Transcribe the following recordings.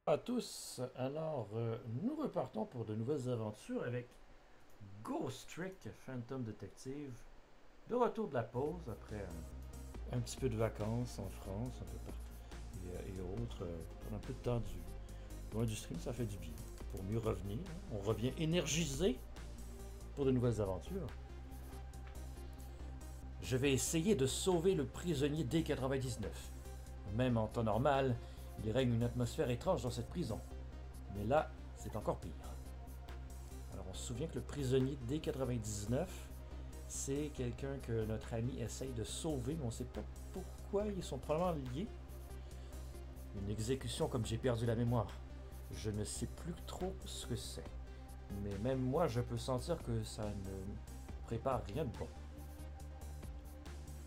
À tous, alors nous repartons pour de nouvelles aventures avec Ghost Trick Phantom Detective. De retour de la pause après un petit peu de vacances en France, un peu partout et autres, prendre un peu de temps loin du stream, ça fait du bien. Pour mieux revenir, on revient énergisé pour de nouvelles aventures. Je vais essayer de sauver le prisonnier D99. Même en temps normal, il règne une atmosphère étrange dans cette prison. Mais là, c'est encore pire. Alors, on se souvient que le prisonnier D99, c'est quelqu'un que notre ami essaye de sauver, mais on ne sait pas pourquoi ils sont probablement liés. Une exécution comme j'ai perdu la mémoire. Je ne sais plus trop ce que c'est. Mais même moi, je peux sentir que ça ne prépare rien de bon.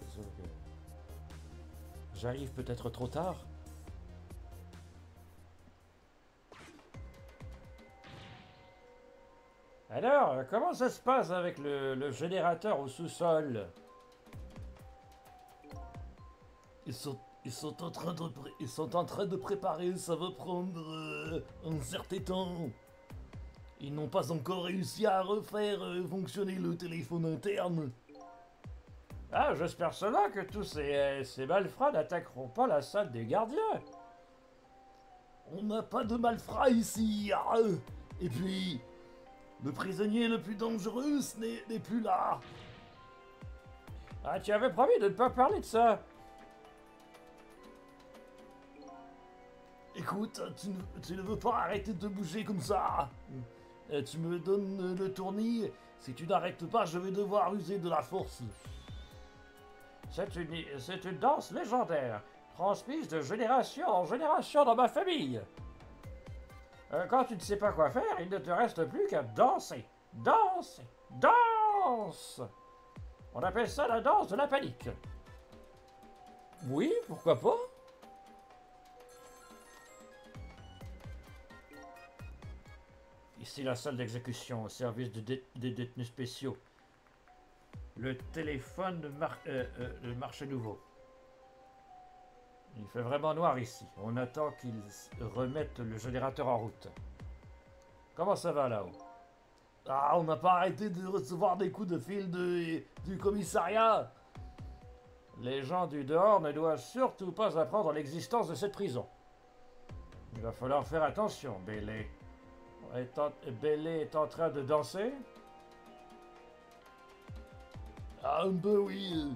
C'est sûr que j'arrive peut-être trop tard. Alors, comment ça se passe avec le générateur au sous-sol? Ils sont en train de préparer, ça va prendre un certain temps. Ils n'ont pas encore réussi à refaire fonctionner le téléphone interne. Ah, j'espère cela que tous ces malfrats n'attaqueront pas la salle des gardiens. On n'a pas de malfrats ici. Ah, et puis, le prisonnier le plus dangereux n'est plus là. Ah, tu avais promis de ne pas parler de ça. Écoute, tu ne veux pas arrêter de bouger comme ça. Tu me donnes le tournis. Si tu n'arrêtes pas, je vais devoir user de la force. C'est une danse légendaire, transmise de génération en génération dans ma famille. Quand tu ne sais pas quoi faire, il ne te reste plus qu'à danser. Danse, danse. On appelle ça la danse de la panique. Oui, pourquoi pas? Ici la salle d'exécution au service des détenus spéciaux. Le téléphone marche à nouveau. Il fait vraiment noir ici. On attend qu'ils remettent le générateur en route. Comment ça va là-haut? Ah, on n'a pas arrêté de recevoir des coups de fil du commissariat. Les gens du dehors ne doivent surtout pas apprendre l'existence de cette prison. Il va falloir faire attention, Bailey. Bailey est en train de danser? Ah, un peu oui.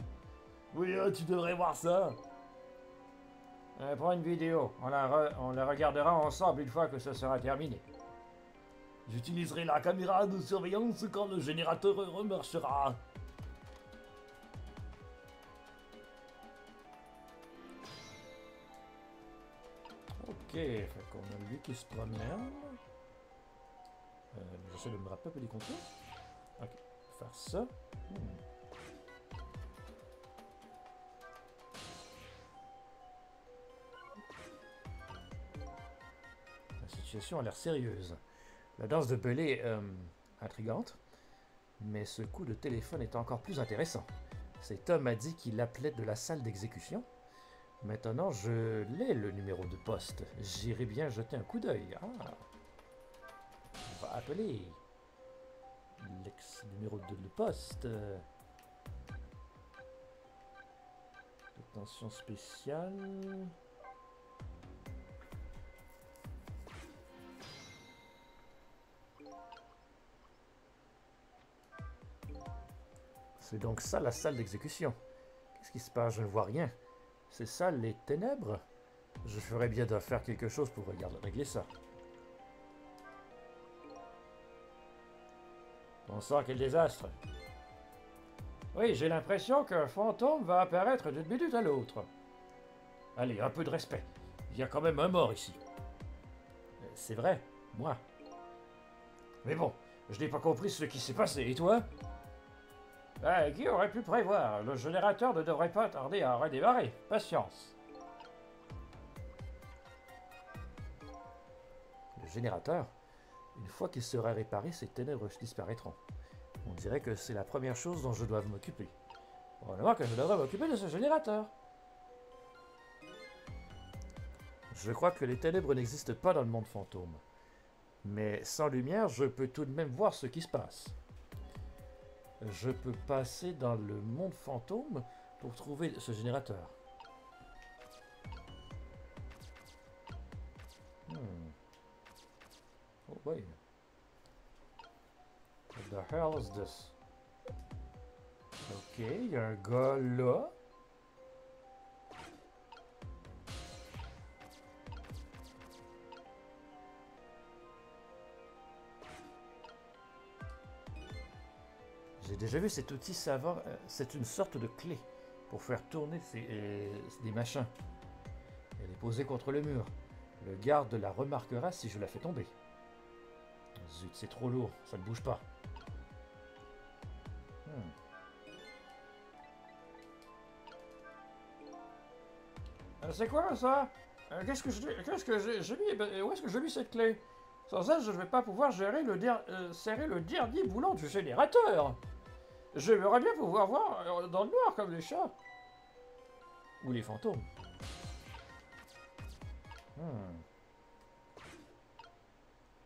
Oui, tu devrais voir ça. Prends une vidéo. On la regardera ensemble une fois que ce sera terminé. J'utiliserai la caméra de surveillance quand le générateur remarchera. Ok, fait qu'on a lui qui se promène. J'essaie de me rappeler les contours. Ok, faire ça. La situation a l'air sérieuse. La danse de Belay est intrigante, mais ce coup de téléphone est encore plus intéressant. Cet homme a dit qu'il appelait de la salle d'exécution. Maintenant, je l'ai le numéro de poste. J'irai bien jeter un coup d'œil. Ah, on va appeler l'ex-numéro de poste. Attention spéciale. C'est donc ça la salle d'exécution. Qu'est-ce qui se passe? Je ne vois rien. C'est ça les ténèbres? Je ferais bien de faire quelque chose pour régler ça. Bon sang, quel désastre! Oui, j'ai l'impression qu'un fantôme va apparaître d'une minute à l'autre. Allez, un peu de respect. Il y a quand même un mort ici. C'est vrai, moi. Mais bon, je n'ai pas compris ce qui s'est passé, et toi? Qui aurait pu prévoir? Le générateur ne devrait pas tarder à redémarrer. Patience. Le générateur? Une fois qu'il sera réparé, ces ténèbres disparaîtront. On dirait que c'est la première chose dont je dois m'occuper. Probablement que je devrais m'occuper de ce générateur. Je crois que les ténèbres n'existent pas dans le monde fantôme. Mais sans lumière, je peux tout de même voir ce qui se passe. Je peux passer dans le monde fantôme pour trouver ce générateur. Oh boy. What the hell is this? Ok, il y a un gars là. J'ai déjà vu cet outil savant. C'est une sorte de clé pour faire tourner des machins. Elle est posée contre le mur. Le garde la remarquera si je la fais tomber. Zut, c'est trop lourd, ça ne bouge pas. C'est quoi ça? Qu'est-ce que j'ai mis? Où est-ce que j'ai mis cette clé? Sans elle, je ne vais pas pouvoir serrer le dernier boulon du générateur. J'aimerais bien pouvoir voir dans le noir comme les chats. Ou les fantômes.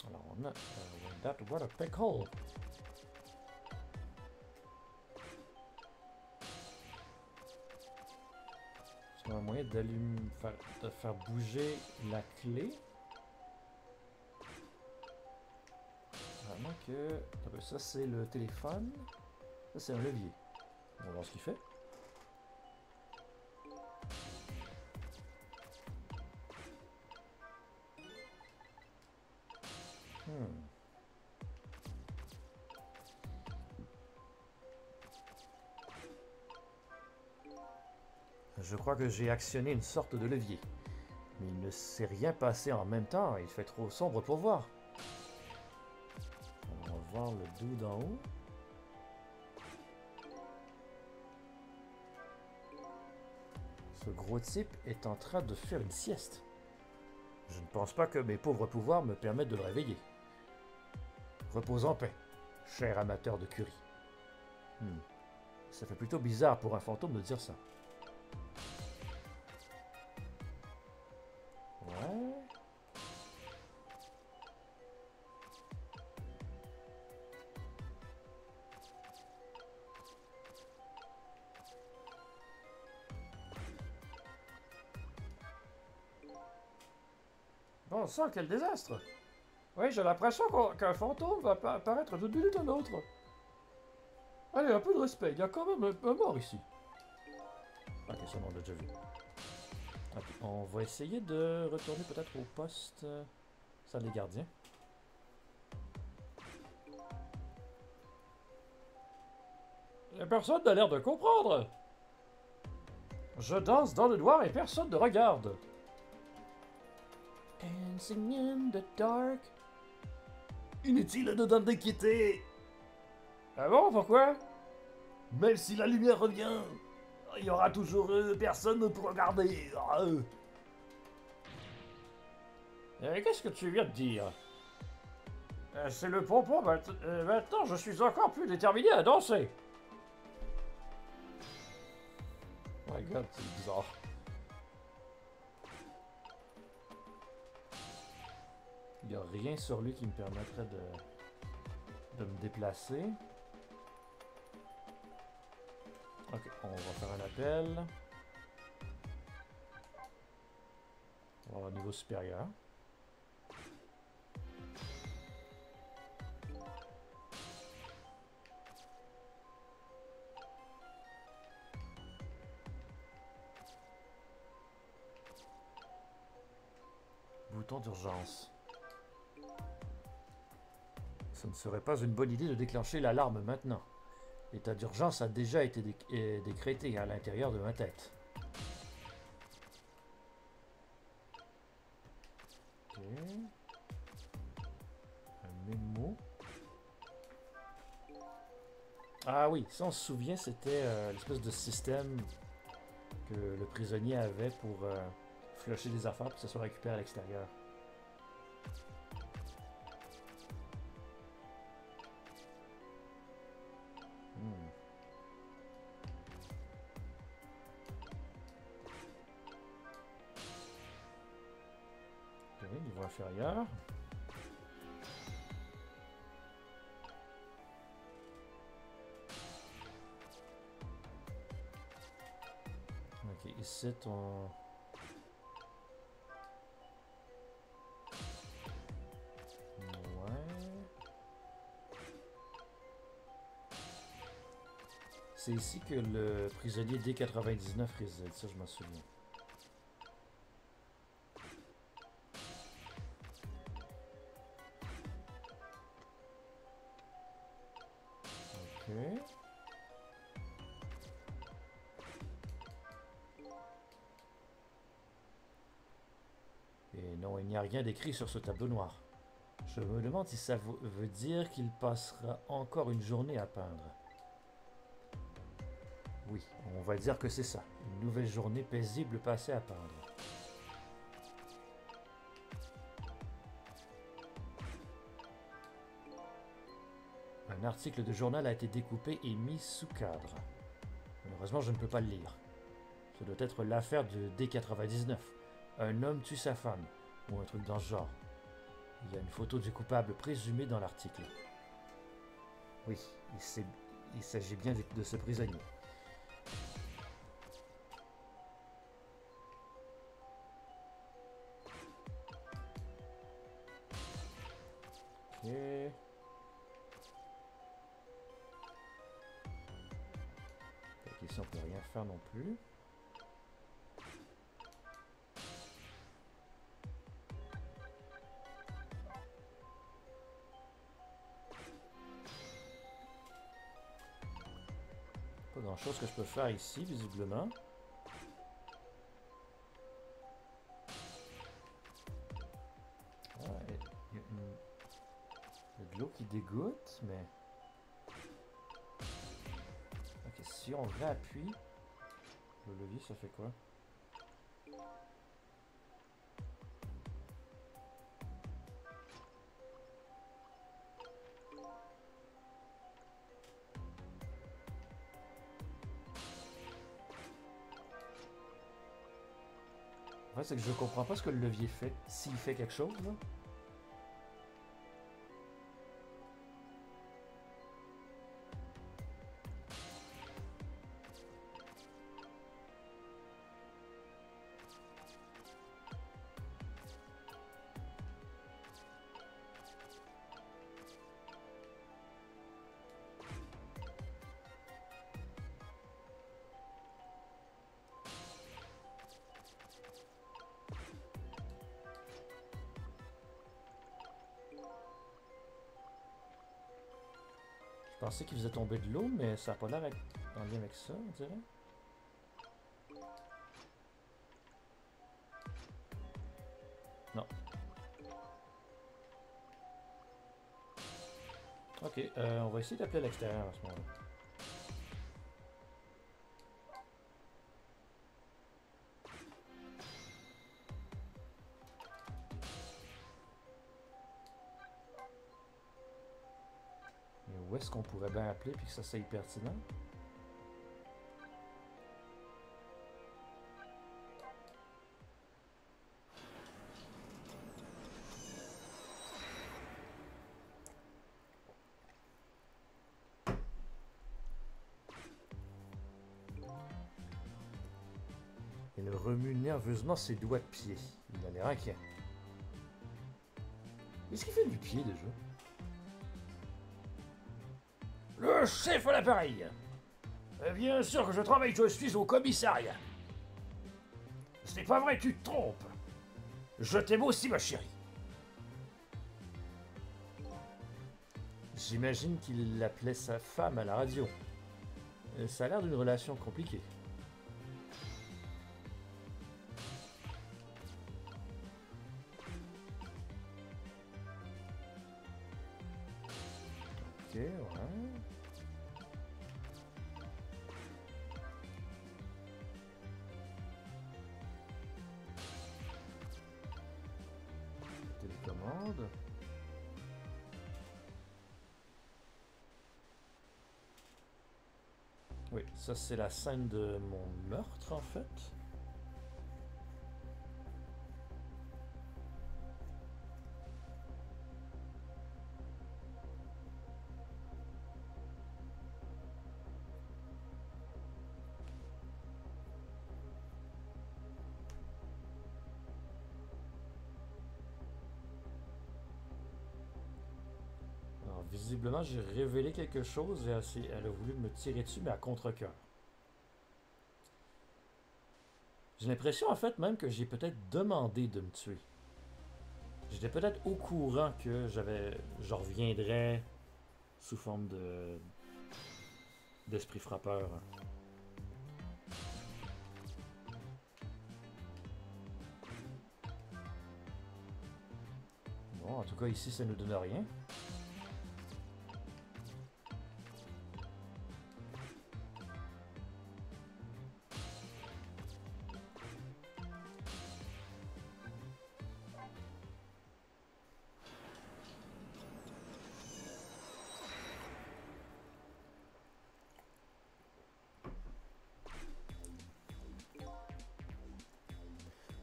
Alors on a that what a pickle. C'est un moyen de faire bouger la clé. Vraiment que ça c'est le téléphone. Ça c'est un levier. On va voir ce qu'il fait. Je crois que j'ai actionné une sorte de levier. Mais il ne s'est rien passé en même temps, il fait trop sombre pour voir. On va voir le dos d'en haut. Ce gros type est en train de faire une sieste. Je ne pense pas que mes pauvres pouvoirs me permettent de le réveiller. Repose en paix, cher amateur de curry. Ça fait plutôt bizarre pour un fantôme de dire ça. Ouais. Bon sang, quel désastre! Oui, j'ai l'impression qu'un fantôme va apparaître d'une minute à l'autre. Allez, un peu de respect, il y a quand même un mort ici. Ok, ça on l'a déjà vu. Ok, on va essayer de retourner peut-être au poste. Ça, les gardiens. Et personne n'a l'air de comprendre. Je danse dans le noir et personne ne regarde. Dancing in the dark. Inutile de t'inquiéter. Ah bon, pourquoi? Même si la lumière revient, il y aura toujours personne pour regarder. Qu'est-ce que tu viens de dire? C'est le pompon, maintenant je suis encore plus déterminé à danser. Oh my god, c'est bizarre. Il n'y a rien sur lui qui me permettrait de me déplacer. Ok, on va faire un appel. On va au niveau supérieur. Bouton d'urgence. Ce ne serait pas une bonne idée de déclencher l'alarme maintenant. L'état d'urgence a déjà été décrété à l'intérieur de ma tête. Ok. Un mémo. Ah oui, ça on se souvient, c'était l'espèce de système que le prisonnier avait pour flusher des affaires pour que ça soit récupéré à l'extérieur. Oui, niveau inférieur. Ok, ici on... C'est ici que le prisonnier D99 réside, ça je m'en souviens. Ok. Et non, il n'y a rien d'écrit sur ce tableau noir. Je me demande si ça veut dire qu'il passera encore une journée à peindre. Oui, on va dire que c'est ça. Une nouvelle journée paisible passée à peindre. Un article de journal a été découpé et mis sous cadre. Malheureusement, je ne peux pas le lire. Ce doit être l'affaire de D99. Un homme tue sa femme, ou un truc dans ce genre. Il y a une photo du coupable présumé dans l'article. Oui, il s'agit bien de ce prisonnier. Ok. Ici on peut rien faire non plus. Pas grand chose que je peux faire ici visiblement. Ah, il y a de l'eau qui dégoûte, mais... Ok, si on réappuie, le levier ça fait quoi? En fait, c'est que je comprends pas ce que le levier fait. S'il fait quelque chose, là. Je pensais qu'il faisait tomber de l'eau, mais ça n'a pas l'air en lien avec ça, on dirait. Non. Ok, on va essayer d'appeler à l'extérieur à ce moment-là. Mais où est-ce qu'on pourrait bien appeler puis que ça soit pertinent? Il remue nerveusement ses doigts de pied. Il a l'air inquiet. Qu'est-ce qu'il fait du pied déjà? Le chef à l'appareil! Bien sûr que je travaille, je suis au commissariat. C'est pas vrai, tu te trompes. Je t'aime aussi, ma chérie. J'imagine qu'il appelait sa femme à la radio. Ça a l'air d'une relation compliquée. Ok, ouais. Télécommande. Oui, ça c'est la scène de mon meurtre en fait. Visiblement, j'ai révélé quelque chose et elle a voulu me tirer dessus, mais à contre-cœur. J'ai l'impression, en fait, même que j'ai peut-être demandé de me tuer. J'étais peut-être au courant que je reviendrais sous forme d'esprit frappeur. Bon, en tout cas, ici, ça nous donne rien.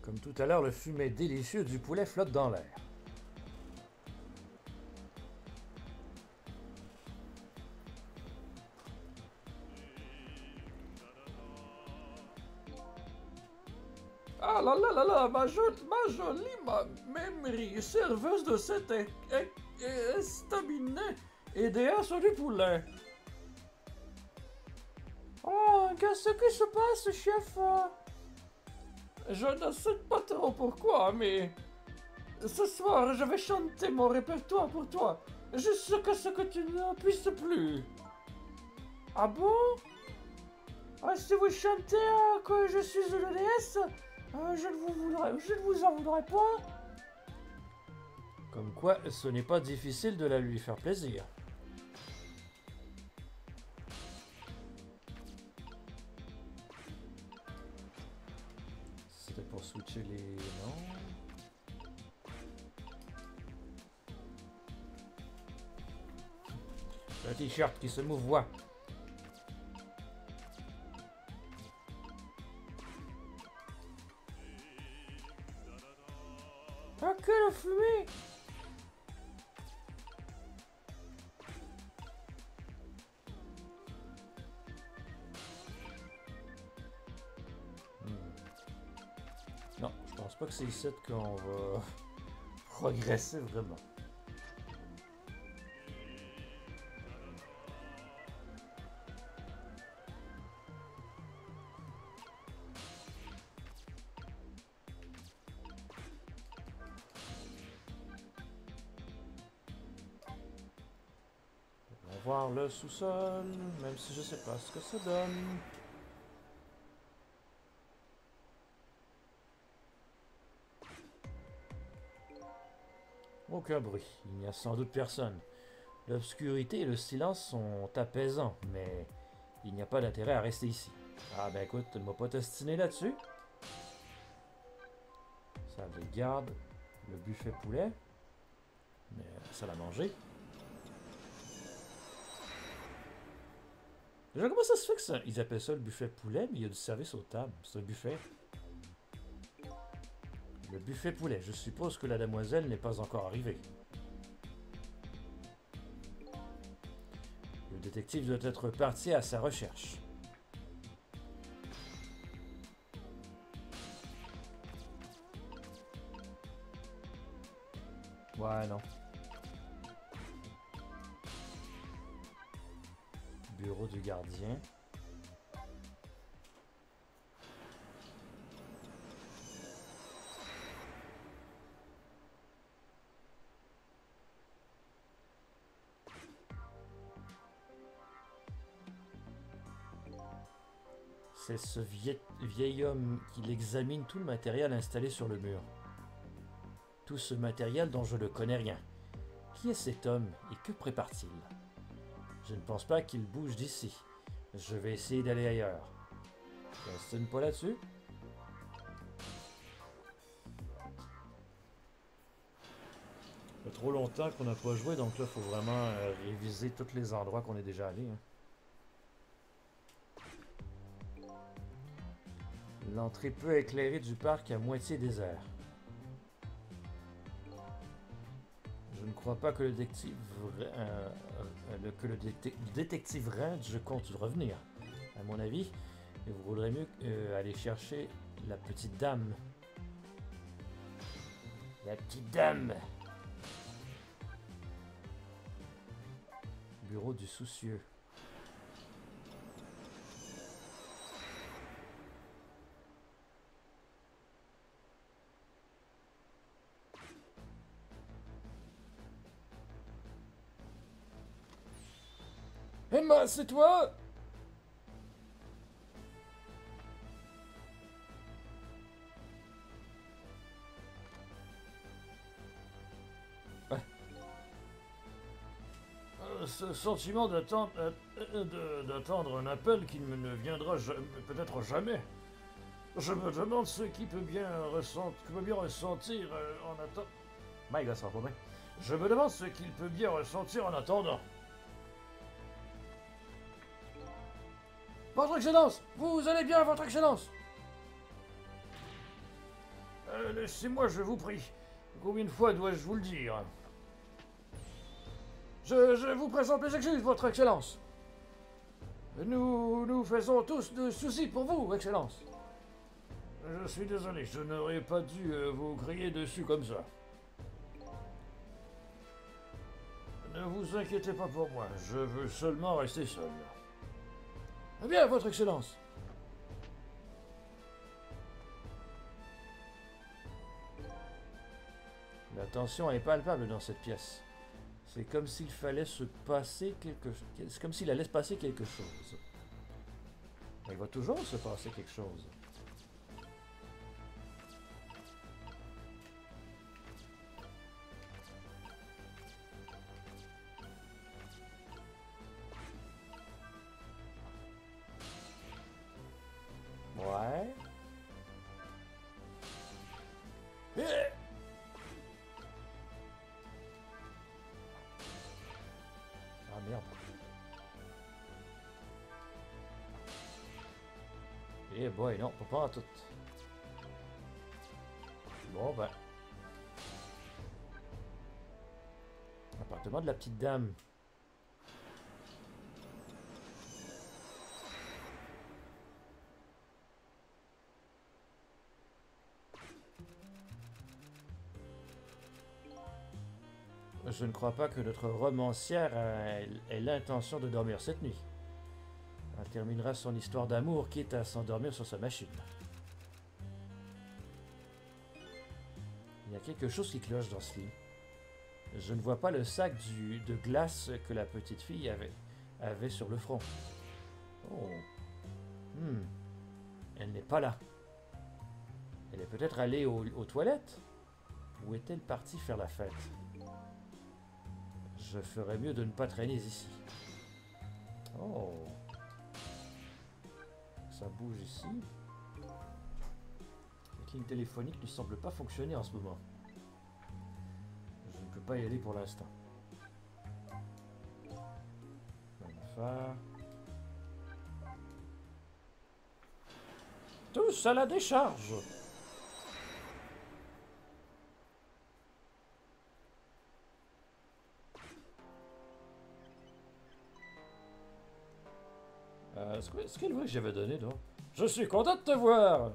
Comme tout à l'heure, le fumet délicieux du poulet flotte dans l'air. Ah là là là là, ma jolie Mémri, serveuse de cet estaminet et déesse du poulet. Oh, qu'est-ce qui se passe, chef? Je ne sais pas trop pourquoi, mais ce soir, je vais chanter mon répertoire pour toi, jusqu'à ce que tu ne puisses plus. Ah bon? Ah, si vous chantez que je suis une déesse, je ne vous en voudrais pas. Comme quoi, ce n'est pas difficile de la lui faire plaisir. C'était pour switcher les noms. Un t-shirt qui se mouvoie. Ah, quelle fumée! Non, je pense pas que c'est ici qu'on va progresser vraiment. On va voir le sous-sol, même si je sais pas ce que ça donne. Aucun bruit, il n'y a sans doute personne. L'obscurité et le silence sont apaisants, mais il n'y a pas d'intérêt à rester ici. Ah ben écoute, ne m'a pas t'ostiner là-dessus. Ça les garde le buffet poulet. Mais ça l'a mangé. Déjà, comment ça se fait que ça, ils appellent ça le buffet poulet, mais il y a du service aux tables. C'est un buffet. Le buffet poulet. Je suppose que la demoiselle n'est pas encore arrivée. Le détective doit être parti à sa recherche. Ouais, non. Bureau du gardien. C'est ce vieil homme qui examine tout le matériel installé sur le mur. Tout ce matériel dont je ne connais rien. Qui est cet homme et que prépare-t-il? Je ne pense pas qu'il bouge d'ici. Je vais essayer d'aller ailleurs. T'insinues pas là-dessus? Ça fait trop longtemps qu'on n'a pas joué, donc là, il faut vraiment réviser tous les endroits qu'on est déjà allés. Hein. L'entrée peu éclairée du parc à moitié désert. Je ne crois pas que le détective Range compte revenir. À mon avis, il vaudrait mieux aller chercher la petite dame. La petite dame! Bureau du soucieux. Emma, c'est toi? Ce sentiment d'attendre un appel qui ne viendra peut-être jamais. Je me demande ce qui peut bien ressentir en attendant. My God, ça va pas bien. Je me demande ce qu'il peut bien ressentir en attendant. Votre Excellence! Vous allez bien, Votre Excellence? Laissez-moi, je vous prie. Combien de fois dois-je vous le dire? Je vous présente mes excuses, Votre Excellence. Nous faisons tous de soucis pour vous, Excellence. Je suis désolé, je n'aurais pas dû vous crier dessus comme ça. Ne vous inquiétez pas pour moi, je veux seulement rester seul. Eh bien, Votre Excellence. La tension est palpable dans cette pièce. C'est comme s'il fallait se passer quelque chose. C'est comme s'il allait se passer quelque chose. Il va toujours se passer quelque chose. Ouais. Ah merde. Eh boy, non, pas en tout. Bon ben. Appartement de la petite dame. Je ne crois pas que notre romancière ait l'intention de dormir cette nuit. Elle terminera son histoire d'amour quitte à s'endormir sur sa machine. Il y a quelque chose qui cloche dans ce lit. Je ne vois pas le sac de glace que la petite fille avait sur le front. Oh. Elle n'est pas là. Elle est peut-être allée aux toilettes? Ou est-elle partie faire la fête? Je ferais mieux de ne pas traîner ici. Oh. Ça bouge ici. La ligne téléphonique ne semble pas fonctionner en ce moment. Je ne peux pas y aller pour l'instant. Enfin... Tous à la décharge! Est-ce qu'elle voit que j'avais donné, donc? Je suis content de te voir!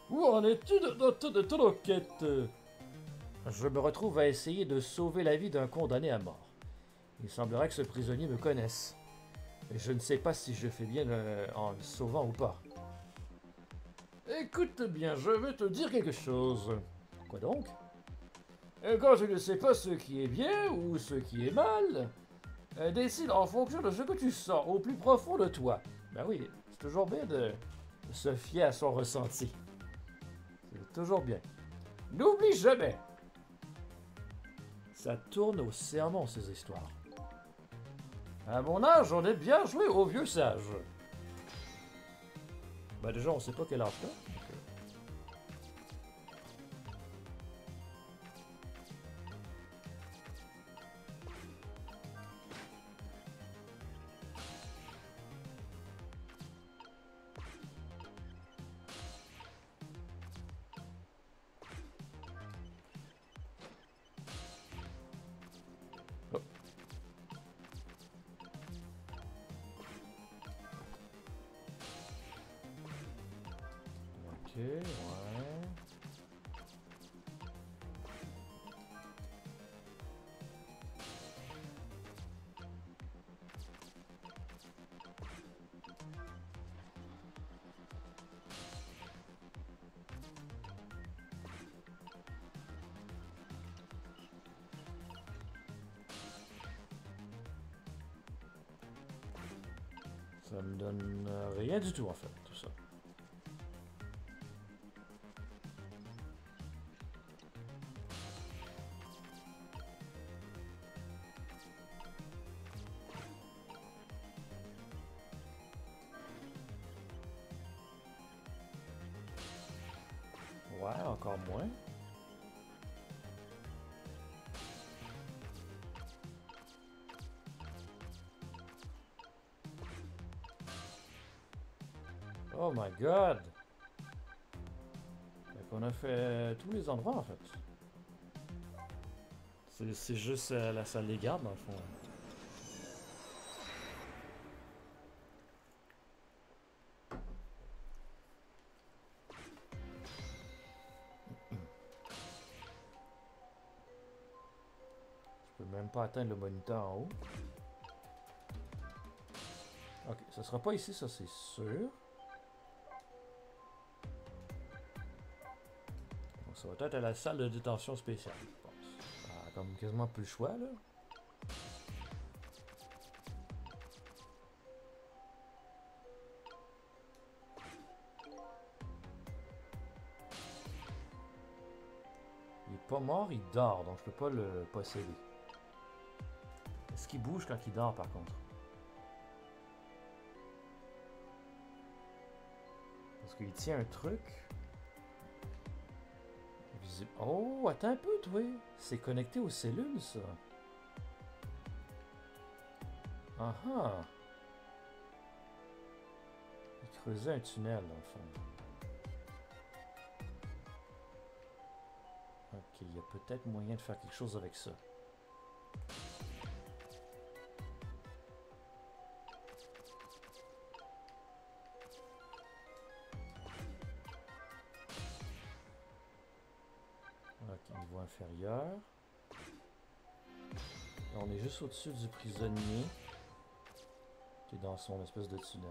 Où en es-tu de ton enquête? Je me retrouve à essayer de sauver la vie d'un condamné à mort. Il semblerait que ce prisonnier me connaisse. Et je ne sais pas si je fais bien en le sauvant ou pas. Écoute bien, je vais te dire quelque chose. Quoi donc? Quand tu ne sais pas ce qui est bien ou ce qui est mal, décide en fonction de ce que tu sens au plus profond de toi. Ben oui, c'est toujours bien de se fier à son ressenti. C'est toujours bien. N'oublie jamais. Ça tourne au sermon, ces histoires. À mon âge, on est bien joué au vieux sage. Ben déjà, on sait pas quel âge t'as. Ok, ouais. Ça me donne rien du tout en fait, tout ça. Ouais, encore moins. Oh my god! On a fait tous les endroits en fait. C'est juste la salle des gardes dans le fond. Je peux même pas atteindre le moniteur en haut. Ok, ça sera pas ici, ça c'est sûr. Donc ça va être à la salle de détention spéciale, je pense. Ah, comme quasiment plus le choix là. Il est pas mort, il dort, donc je peux pas le posséder. Est-ce qu'il bouge quand il dort par contre? Parce qu'il tient un truc. Oh, attends un peu, toi. C'est connecté aux cellules, ça. Ah ah. Il creusait un tunnel, dans le fond. Ok, il y a peut-être moyen de faire quelque chose avec ça. Ok, niveau inférieur. Là, on est juste au-dessus du prisonnier qui est dans son espèce de tunnel.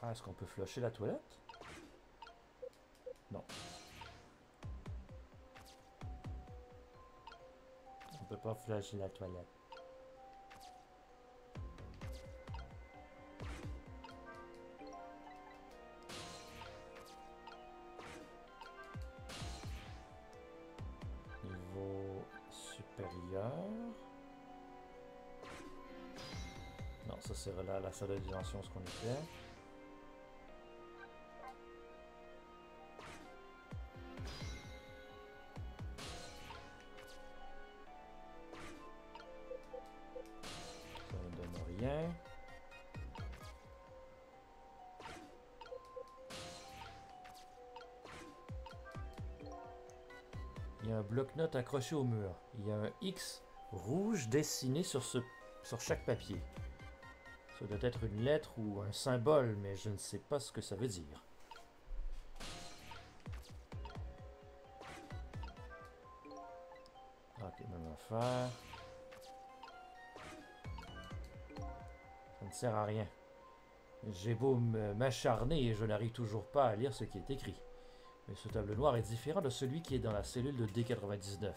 Ah, est-ce qu'on peut flusher la toilette? Non. On peut pas flusher la toilette. Niveau supérieur. Non, ça c'est là la salle de détention, ce qu'on était. Ça ne donne rien. Il y a un bloc-notes accroché au mur. Il y a un X rouge dessiné sur chaque papier. Ça doit être une lettre ou un symbole, mais je ne sais pas ce que ça veut dire. Ok, même affaire. Ça ne sert à rien. J'ai beau m'acharner et je n'arrive toujours pas à lire ce qui est écrit. Mais ce tableau noir est différent de celui qui est dans la cellule de D99.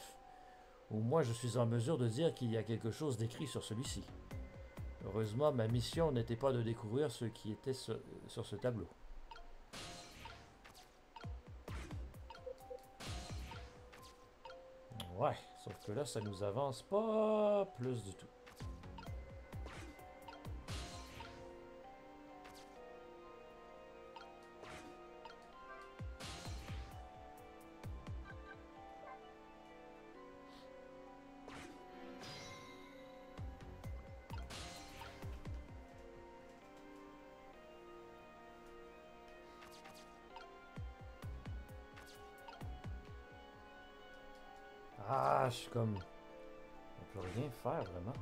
Au moins je suis en mesure de dire qu'il y a quelque chose d'écrit sur celui-ci. Heureusement, ma mission n'était pas de découvrir ce qui était sur ce tableau. Ouais, sauf que là, ça nous avance pas plus du tout. Ah, je suis comme... On peut rien faire, vraiment.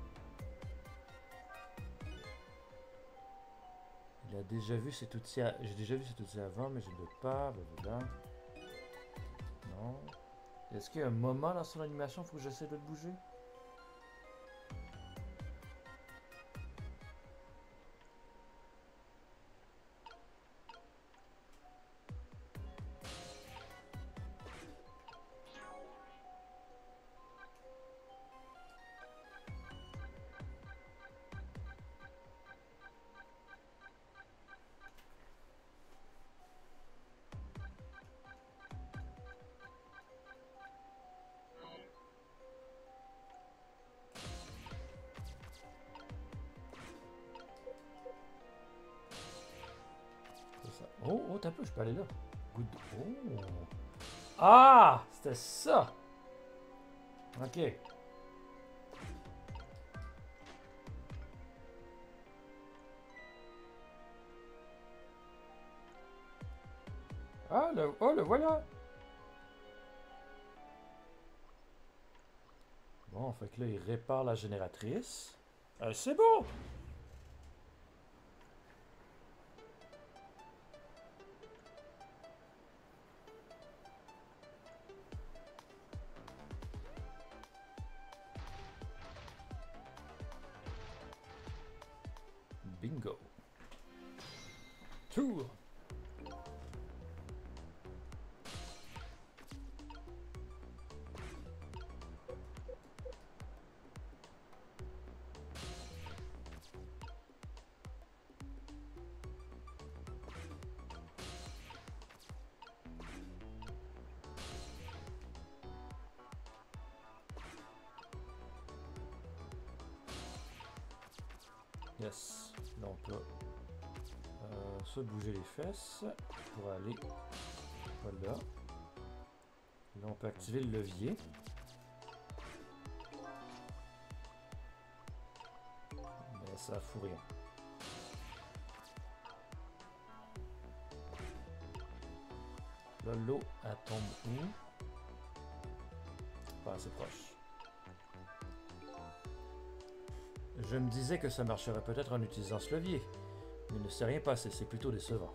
Il a déjà vu cet outil... J'ai déjà vu cet outil avant, mais je ne doute pas. Blablabla. Non. Est-ce qu'il y a un moment dans son animation, il faut que j'essaie de le bouger? Oh, oh, t'as peu, je peux aller là. Good. Oh. Ah, c'était ça. Ok. Ah, oh, le voilà. Bon, fait que là, il répare la génératrice. C'est bon. Bingo. Tour. Yes. Là, on peut se bouger les fesses pour aller voilà. Là, on peut activer le levier. Mais ça fout rien. Là, l'eau, elle tombe où? Pas assez proche. Je me disais que ça marcherait peut-être en utilisant ce levier, mais il ne s'est rien passé, c'est plutôt décevant.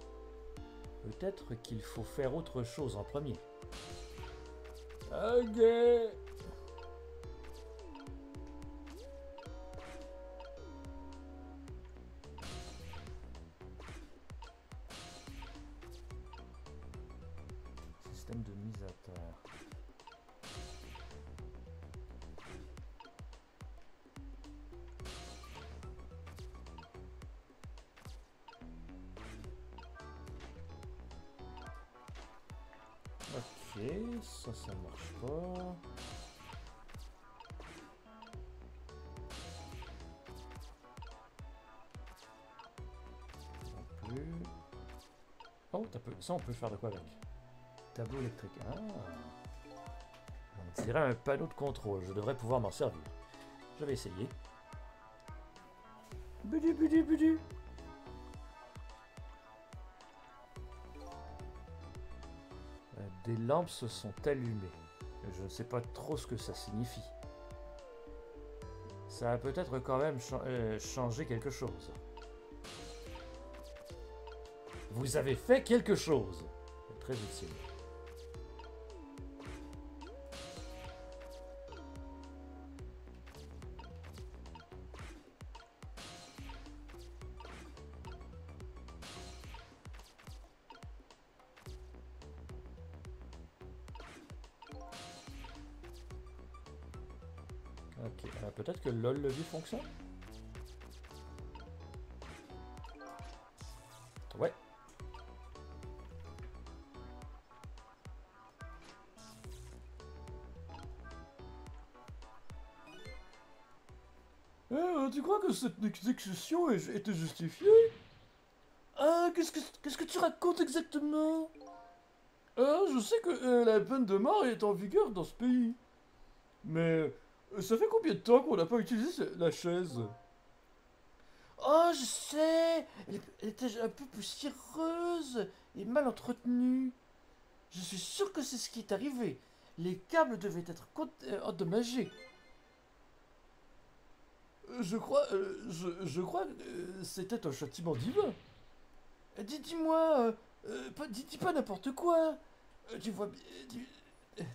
Peut-être qu'il faut faire autre chose en premier. Ok. Système de mise à terre. Ok, ça marche pas. Non plus. Oh, ça on peut faire de quoi avec? Tableau électrique. Ah. On dirait un panneau de contrôle. Je devrais pouvoir m'en servir. Je vais essayer. Budu, budu, budu. Des lampes se sont allumées. Je ne sais pas trop ce que ça signifie. Ça a peut-être quand même changé quelque chose. Vous avez fait quelque chose. Très utile. Ok, peut-être que LOL levier fonctionne? Ouais. Tu crois que cette exécution était justifiée? Ah, qu'est-ce que tu racontes exactement? Ah, je sais que la peine de mort est en vigueur dans ce pays. Mais ça fait combien de temps qu'on n'a pas utilisé la chaise? Oh, je sais! Elle était un peu poussiéreuse et mal entretenue. Je suis sûr que c'est ce qui est arrivé. Les câbles devaient être endommagés. Je crois que c'était un châtiment divin. Dis-moi, dis pas n'importe quoi. Tu vois,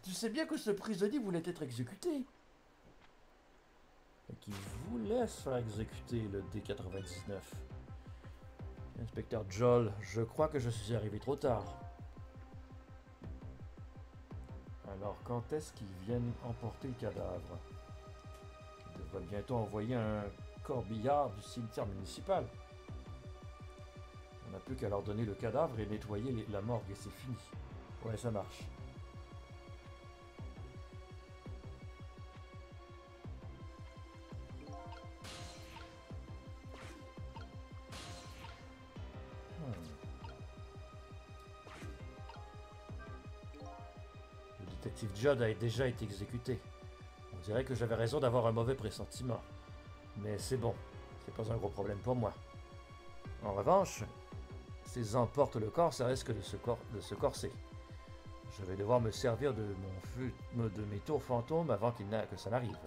tu sais bien que ce prisonnier voulait être exécuté. Et qu'il voulait se faire exécuter le D99. Inspecteur Joel, je crois que je suis arrivé trop tard. Alors quand est-ce qu'ils viennent emporter le cadavre? Ils devraient bientôt envoyer un corbillard du cimetière municipal. On n'a plus qu'à leur donner le cadavre et nettoyer la morgue et c'est fini. Ouais, ça marche. Détective Judd a déjà été exécuté. On dirait que j'avais raison d'avoir un mauvais pressentiment. Mais c'est bon, c'est pas un gros problème pour moi. En revanche, s'ils emportent le corps, ça risque de se corser. Je vais devoir me servir de mes tours fantômes avant que ça n'arrive.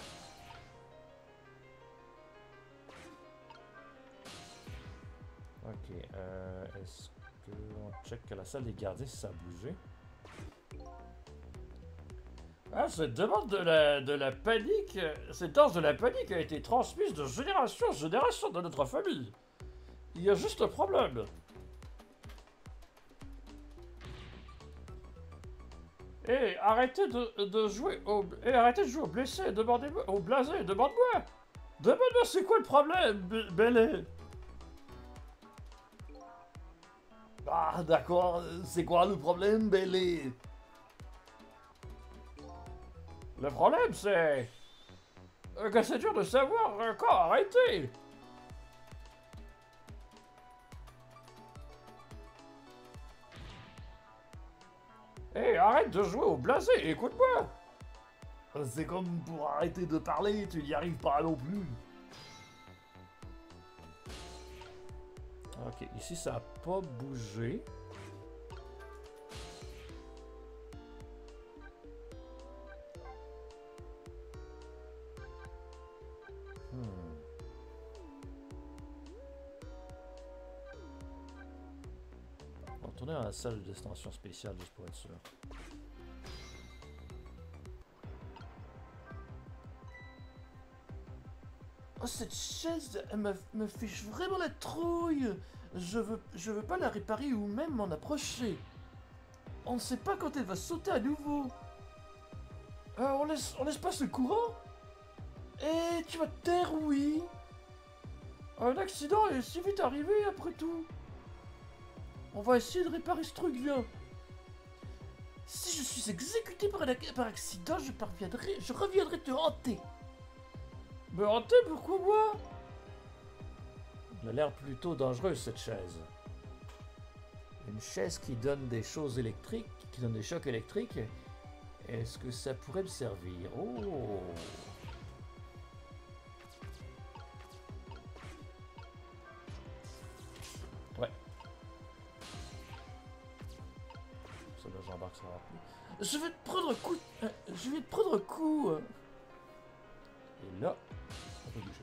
Ok, est-ce qu'on check à la salle des gardiens si ça a bougé? Ah, cette demande de la panique, cette danse de la panique a été transmise de génération en génération dans notre famille. Il y a juste un problème. Et arrêtez de jouer au blessé, demandez-moi, au blasé, demande-moi. Demande-moi c'est quoi le problème, Bélé. Ah, d'accord, c'est quoi le problème, Bélé? Le problème, c'est que c'est dur de savoir quand arrêter. Hé, arrête de jouer au blasé, écoute-moi. C'est comme pour arrêter de parler, tu n'y arrives pas non plus. Ok, ici ça n'a pas bougé. On va retourner dans la salle de destination spéciale juste pour être sûr. Oh, cette chaise, elle me fiche vraiment la trouille. Je veux pas la réparer ou même m'en approcher. On ne sait pas quand elle va sauter à nouveau. On laisse pas ce courant? Et tu vas te taire, oui. Un accident est si vite arrivé après tout. On va essayer de réparer ce truc, viens. Si je suis exécuté par accident, je reviendrai te hanter. Me hanter, pourquoi moi? Elle a l'air plutôt dangereuse, cette chaise. Une chaise qui donne des choses électriques, qui donne des chocs électriques. Est-ce que ça pourrait me servir? Oh! Ouais. Ça doit j'embarque ça rapide. Je vais te prendre un coup. Je vais te prendre un coup. Et là, on peut bouger.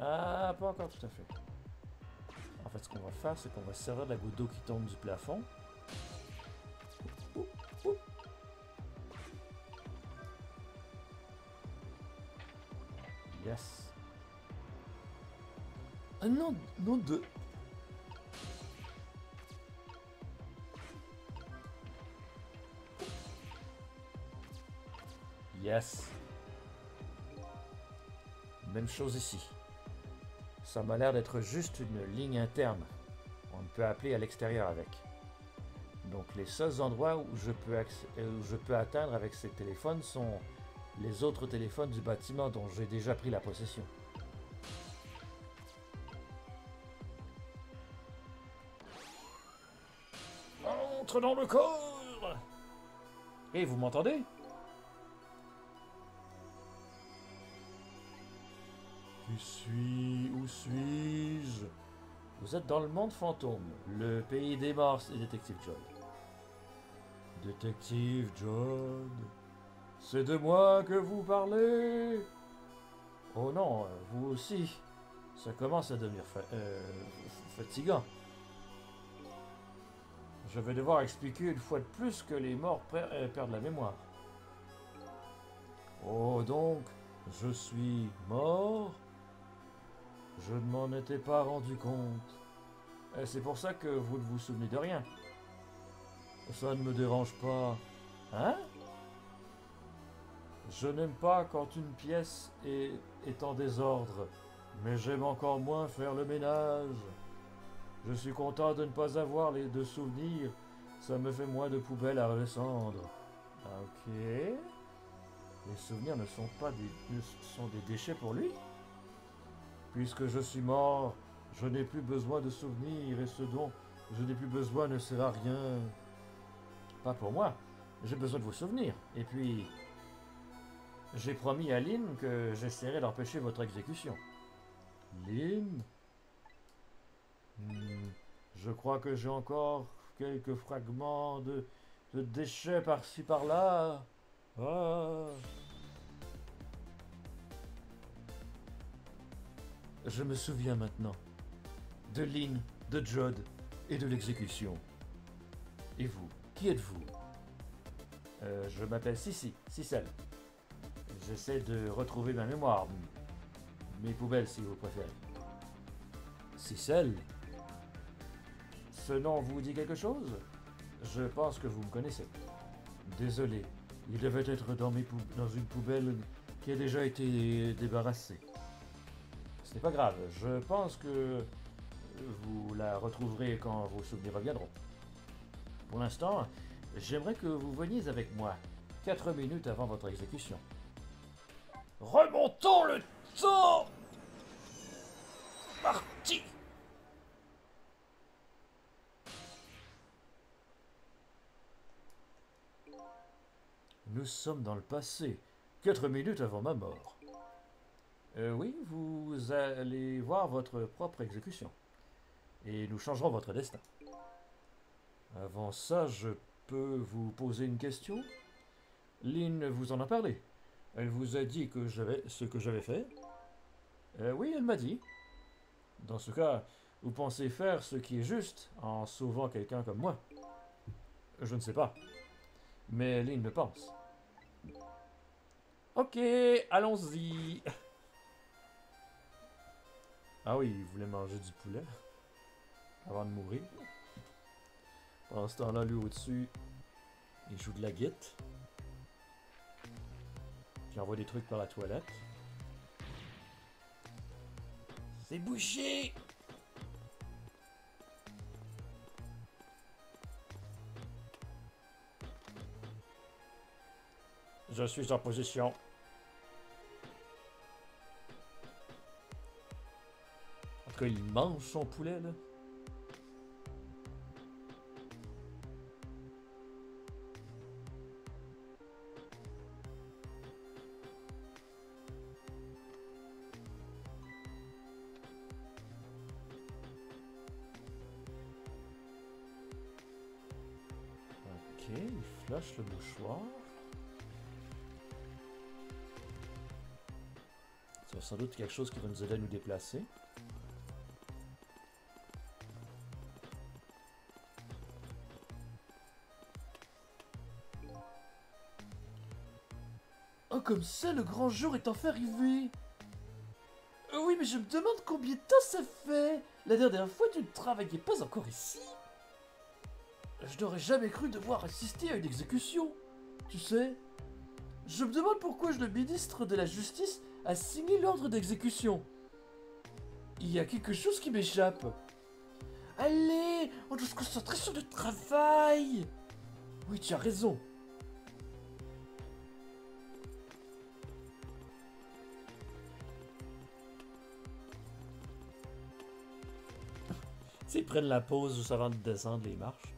Ah, pas encore tout à fait. En fait, ce qu'on va faire, c'est qu'on va se servir de la goutte d'eau qui tombe du plafond. Yes. Ah non, non de... Yes. Même chose ici. Ça m'a l'air d'être juste une ligne interne. On ne peut appeler à l'extérieur avec. Donc les seuls endroits où je peux atteindre avec ces téléphones sont les autres téléphones du bâtiment dont j'ai déjà pris la possession. Entre dans le corps! Et vous m'entendez? Où suis-je? Vous êtes dans le monde fantôme, le pays des morts et Détective Judd. Détective Judd, c'est de moi que vous parlez? Oh non, vous aussi. Ça commence à devenir fatigant. Je vais devoir expliquer une fois de plus que les morts perdent la mémoire. Oh donc, je suis mort? Je ne m'en étais pas rendu compte. Et c'est pour ça que vous ne vous souvenez de rien. Ça ne me dérange pas. Hein? Je n'aime pas quand une pièce est en désordre, mais j'aime encore moins faire le ménage. Je suis content de ne pas avoir de souvenirs. Ça me fait moins de poubelles à redescendre. Ok. Les souvenirs ne sont des déchets pour lui? Puisque je suis mort, je n'ai plus besoin de souvenirs et ce dont je n'ai plus besoin ne sert à rien. Pas pour moi. J'ai besoin de vos souvenirs. Et puis, j'ai promis à Lynn que j'essaierai d'empêcher votre exécution. Lynn? Je crois que j'ai encore quelques fragments de déchets par-ci par-là. Ah. Je me souviens maintenant de Lynn, de Jod et de l'exécution. Et vous, qui êtes-vous? Je m'appelle Cicel. J'essaie de retrouver ma mémoire. Mes poubelles, si vous préférez. Cicel? Ce nom vous dit quelque chose? Je pense que vous me connaissez. Désolé, il devait être dans une poubelle qui a déjà été débarrassée. Ce n'est pas grave, je pense que vous la retrouverez quand vos souvenirs reviendront. Pour l'instant, j'aimerais que vous veniez avec moi, 4 minutes avant votre exécution. Remontons le temps! Parti! Nous sommes dans le passé, 4 minutes avant ma mort. Oui, vous allez voir votre propre exécution. Et nous changerons votre destin. Avant ça, je peux vous poser une question? Lynn vous en a parlé. Elle vous a dit que ce que j'avais fait? Oui, elle m'a dit. Dans ce cas, vous pensez faire ce qui est juste en sauvant quelqu'un comme moi? Je ne sais pas. Mais Lynn le pense. Ok, allons-y. Ah oui, il voulait manger du poulet avant de mourir. Pendant ce temps-là, lui au-dessus, il joue de la guitare. Puis il envoie des trucs par la toilette. C'est bouché! Je suis en position. En tout cas, il mange son poulet, là. Ok, il flush le mouchoir. C'est sans doute quelque chose qui va nous aider à nous déplacer. Oh, comme ça, le grand jour est enfin arrivé. Oui, mais je me demande combien de temps ça fait. La dernière fois, tu ne travaillais pas encore ici. Je n'aurais jamais cru devoir assister à une exécution. Tu sais, je me demande pourquoi le ministre de la Justice a signé l'ordre d'exécution. Il y a quelque chose qui m'échappe. Allez, on doit se concentrer sur le travail. Oui, tu as raison. Ils prennent la pause juste avant de descendre les marches.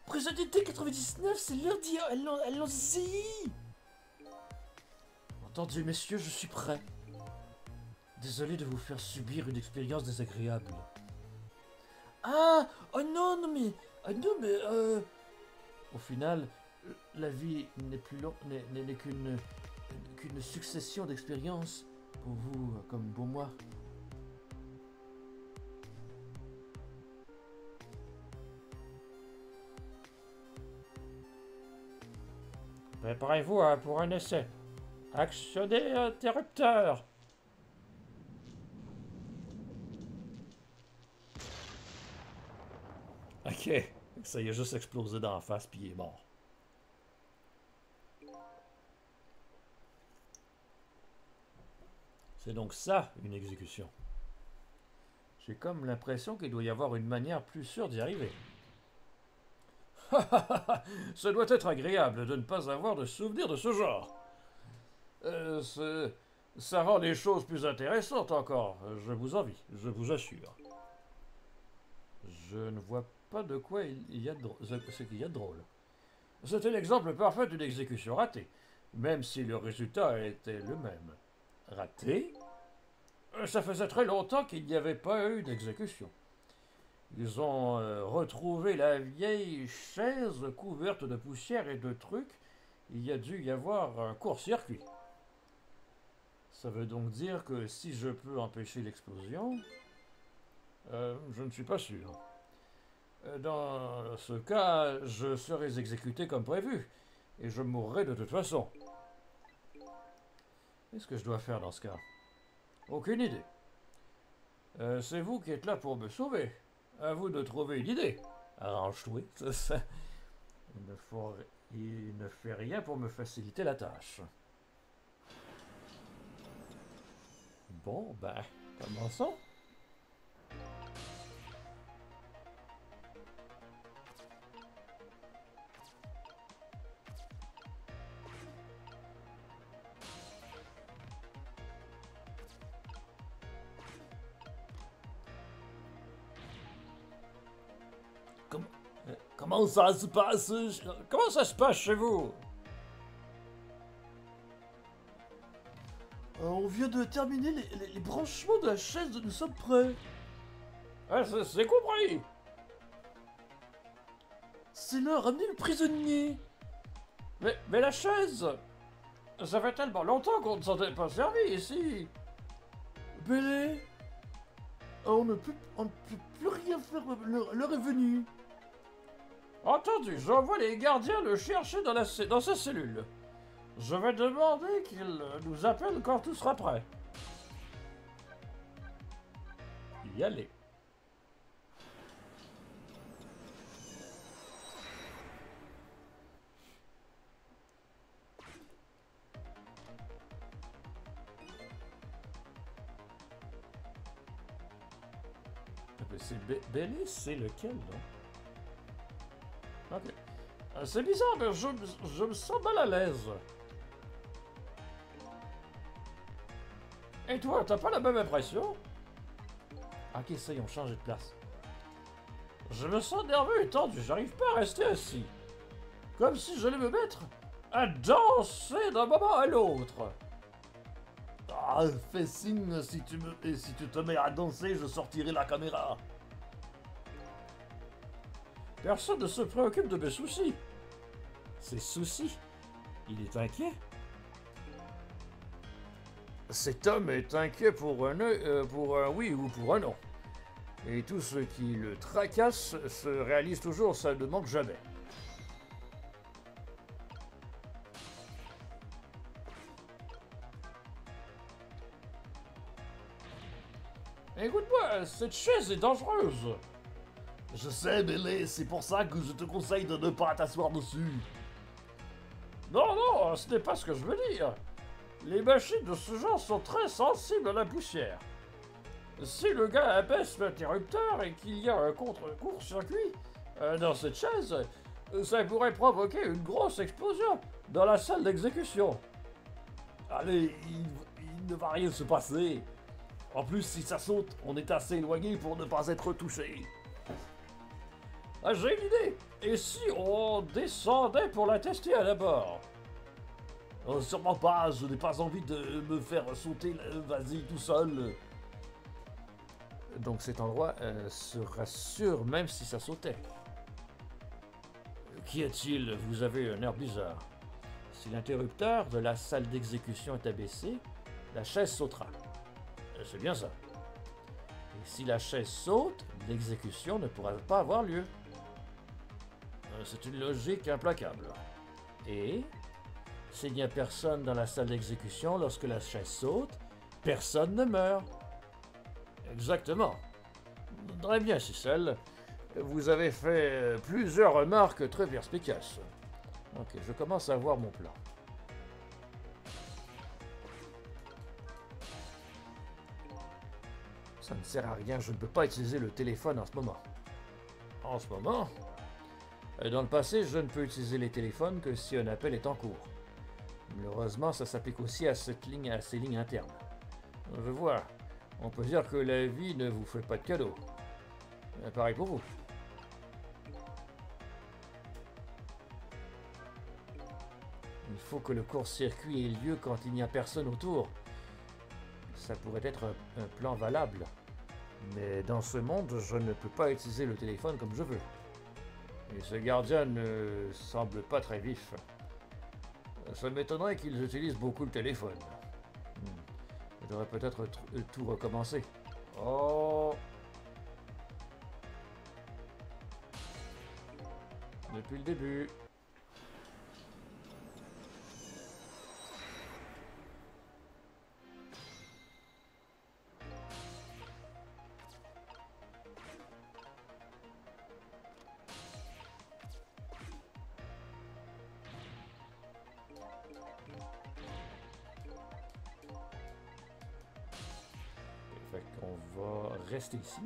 Prisonnier D99, c'est l'heure d'y... Allons-y! Entendu, messieurs, je suis prêt. Désolé de vous faire subir une expérience désagréable. Ah! Oh non, non, mais... Ah non, mais... Au final, la vie n'est plus longue, n'est qu'une succession d'expériences pour vous comme pour moi. Préparez-vous pour un essai. Actionnez interrupteur. Ok, ça y a juste explosé dans la face puis il est mort. C'est donc ça, une exécution. J'ai comme l'impression qu'il doit y avoir une manière plus sûre d'y arriver. Ça doit être agréable de ne pas avoir de souvenirs de ce genre. Ça rend les choses plus intéressantes encore. Je vous envie, je vous assure. Je ne vois pas de quoi il y a de ce qu'il y a de drôle. C'était l'exemple parfait d'une exécution ratée, même si le résultat était le même. Raté? Ça faisait très longtemps qu'il n'y avait pas eu d'exécution. Ils ont retrouvé la vieille chaise couverte de poussière et de trucs. Il y a dû y avoir un court-circuit. Ça veut donc dire que si je peux empêcher l'explosion, je ne suis pas sûr. Dans ce cas, je serai exécuté comme prévu, et je mourrai de toute façon. Qu'est-ce que je dois faire dans ce cas? Aucune idée. C'est vous qui êtes là pour me sauver. À vous de trouver une idée. Arrange-toi. Il ne fait rien pour me faciliter la tâche. Bon, ben, commençons. Comment ça se passe? Comment ça se passe chez vous? On vient de terminer les branchements de la chaise, nous sommes prêts. Ah, c'est compris. C'est l'heure, ramenez le prisonnier. Mais la chaise, ça fait tellement longtemps qu'on ne s'en est pas servi ici. Bélé, on ne peut plus rien faire, l'heure est venue. Entendu, j'envoie les gardiens le chercher dans sa cellule. Je vais demander qu'il nous appelle quand tout sera prêt. Y aller. C'est Bélé, c'est lequel, là? Ok. C'est bizarre, mais je me sens mal à l'aise. Et toi, t'as pas la même impression? Ok, ça, ils ont changé de place. Je me sens nerveux et tendu, j'arrive pas à rester assis. Comme si j'allais me mettre à danser d'un moment à l'autre. Ah, fais signe, si tu te mets à danser, je sortirai la caméra. Personne ne se préoccupe de mes soucis. Ses soucis? Il est inquiet? Cet homme est inquiet pour un oui ou pour un non. Et tout ce qui le tracasse se réalise toujours, ça ne manque jamais. Écoute-moi, cette chaise est dangereuse. Je sais, Bélé, c'est pour ça que je te conseille de ne pas t'asseoir dessus. Non, non, ce n'est pas ce que je veux dire. Les machines de ce genre sont très sensibles à la poussière. Si le gars abaisse l'interrupteur et qu'il y a un court-circuit dans cette chaise, ça pourrait provoquer une grosse explosion dans la salle d'exécution. Allez, il ne va rien se passer. En plus, si ça saute, on est assez éloigné pour ne pas être touché. Ah, j'ai une idée. Et si on descendait pour la tester à l'abord? Sûrement pas, je n'ai pas envie de me faire sauter, vas-y, tout seul. Donc cet endroit sera sûr même si ça sautait. Qu'y a-t-il? Vous avez un air bizarre. Si l'interrupteur de la salle d'exécution est abaissé, la chaise sautera. C'est bien ça. Et si la chaise saute, l'exécution ne pourra pas avoir lieu. C'est une logique implacable. Et s'il n'y a personne dans la salle d'exécution lorsque la chaise saute, personne ne meurt. Exactement. Très bien, Cicel. Vous avez fait plusieurs remarques très perspicaces. Ok, je commence à voir mon plan. Ça ne sert à rien, je ne peux pas utiliser le téléphone en ce moment. En ce moment? Dans le passé, je ne peux utiliser les téléphones que si un appel est en cours. Malheureusement, ça s'applique aussi à ces lignes internes. Je vois. On peut dire que la vie ne vous fait pas de cadeaux. Pareil pour vous. faut que le court-circuit ait lieu quand il n'y a personne autour. Ça pourrait être un plan valable. Mais dans ce monde, je ne peux pas utiliser le téléphone comme je veux. Et ce gardien ne semble pas très vif. Ça m'étonnerait qu'ils utilisent beaucoup le téléphone. Je devrais peut-être tout recommencer. Oh! Depuis le début. Fait qu'on va rester ici.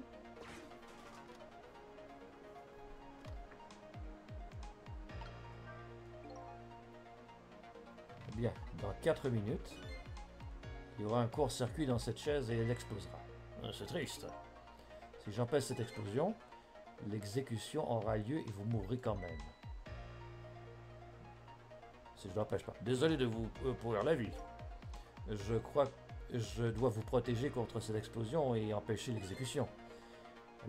Bien, dans 4 minutes, il y aura un court-circuit dans cette chaise et elle explosera. C'est triste. Si j'empêche cette explosion, l'exécution aura lieu et vous mourrez quand même. Si je l'empêche pas. Désolé de vous pourrir la vie. Je crois que je dois vous protéger contre cette explosion et empêcher l'exécution.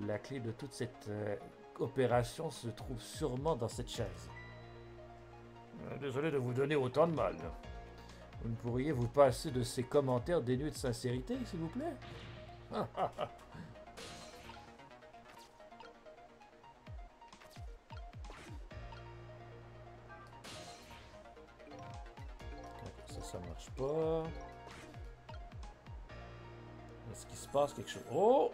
La clé de toute cette opération se trouve sûrement dans cette chaise. Désolé de vous donner autant de mal. Vous ne pourriez vous passer de ces commentaires dénués de sincérité, s'il vous plaît? Ça marche pas. Est-ce qu'il se passe quelque chose? Oh!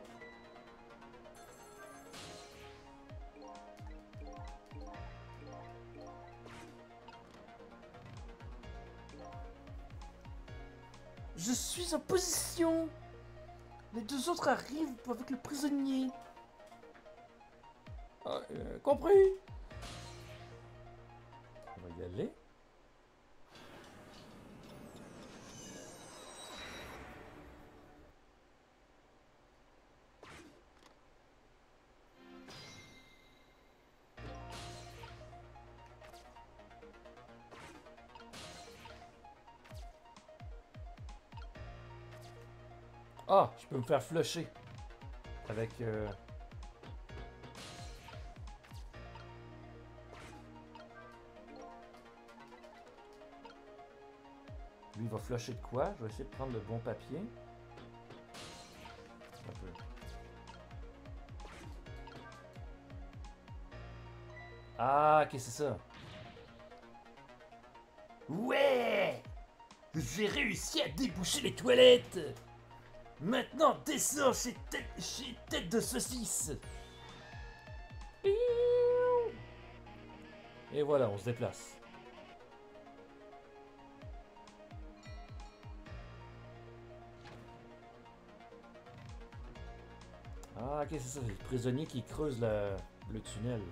Je suis en position. Les deux autres arrivent avec le prisonnier. Compris? On va y aller. Ah, je peux me faire flusher avec lui, il va flusher de quoi? Je vais essayer de prendre le bon papier. Un peu. Ah, qu'est-ce que c'est ça? Ouais! J'ai réussi à déboucher les toilettes! Maintenant, descends chez tête de saucisse! Et voilà, on se déplace. Ah, qu'est-ce que c'est ça? Les prisonniers qui creusent le tunnel.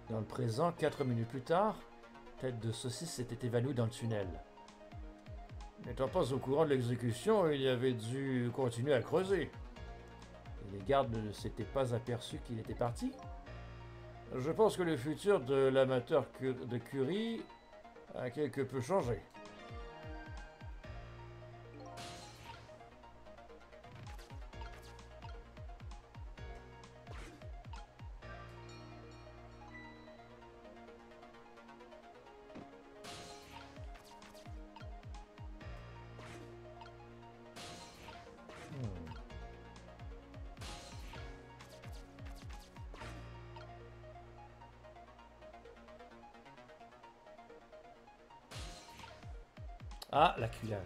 Dans le présent, 4 minutes plus tard, tête de saucisse s'était évanouie dans le tunnel. N'étant pas au courant de l'exécution, il avait dû continuer à creuser. Et les gardes ne s'étaient pas aperçus qu'il était parti. Je pense que le futur de l'amateur de Curie a quelque peu changé. Ah, la cuillère.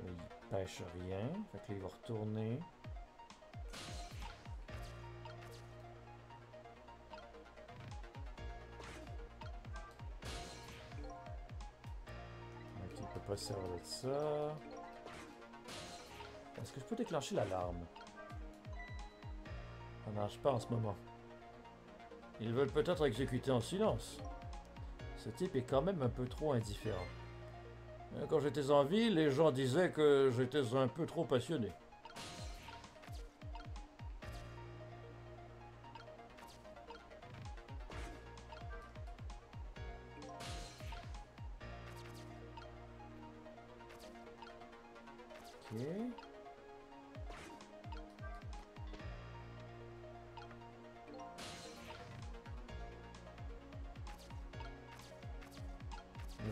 Il pêche rien. Fait que là, il va retourner. pas servir de ça. Est-ce que je peux déclencher l'alarme? Ça marche pas en ce moment. Ils veulent peut-être exécuter en silence. Ce type est quand même un peu trop indifférent. Quand j'étais en ville, les gens disaient que j'étais un peu trop passionné. Ok.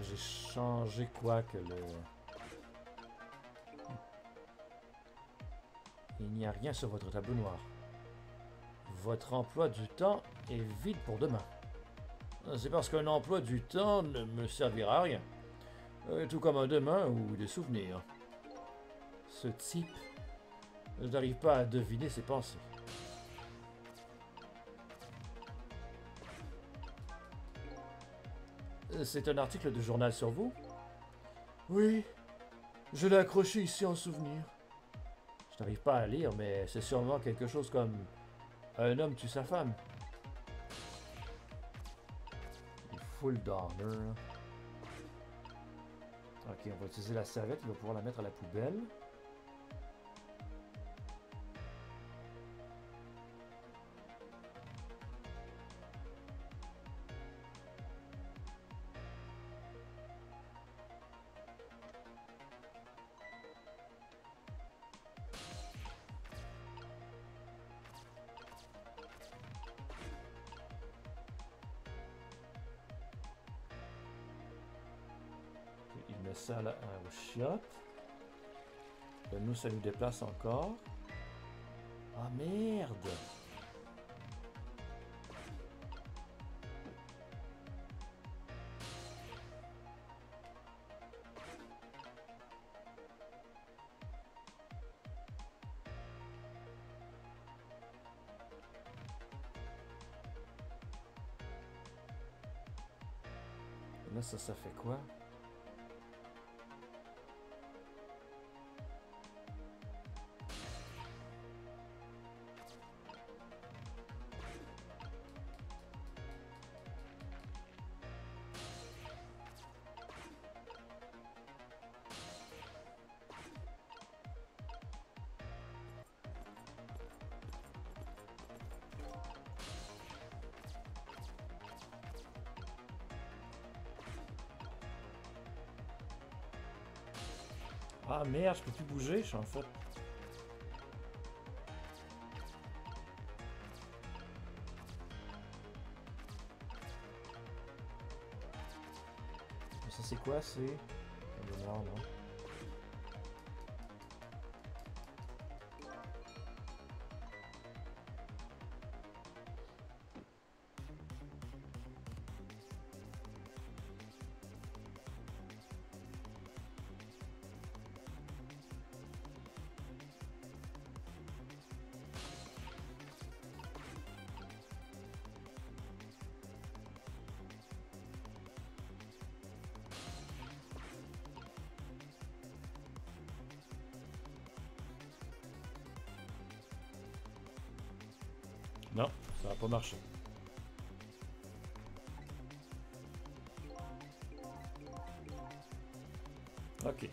J'ai changé quoi que le... Il n'y a rien sur votre tableau noir. Votre emploi du temps est vide pour demain. C'est parce qu'un emploi du temps ne me servira à rien. Tout comme un demain ou des souvenirs. Ce type, je n'arrive pas à deviner ses pensées. C'est un article de journal sur vous? Oui, je l'ai accroché ici en souvenir. Je n'arrive pas à lire, mais c'est sûrement quelque chose comme un homme tue sa femme. Full d'honneur. Ok, on va utiliser la serviette, il va pouvoir la mettre à la poubelle. Il met ça là au chiotte. Nous, ça nous déplace encore. Ah merde! Là, ça fait quoi? Ah merde, je peux plus bouger, je suis en fait. Ça c'est quoi? C'est... Non, non. Non, ça va pas marcher. Ok.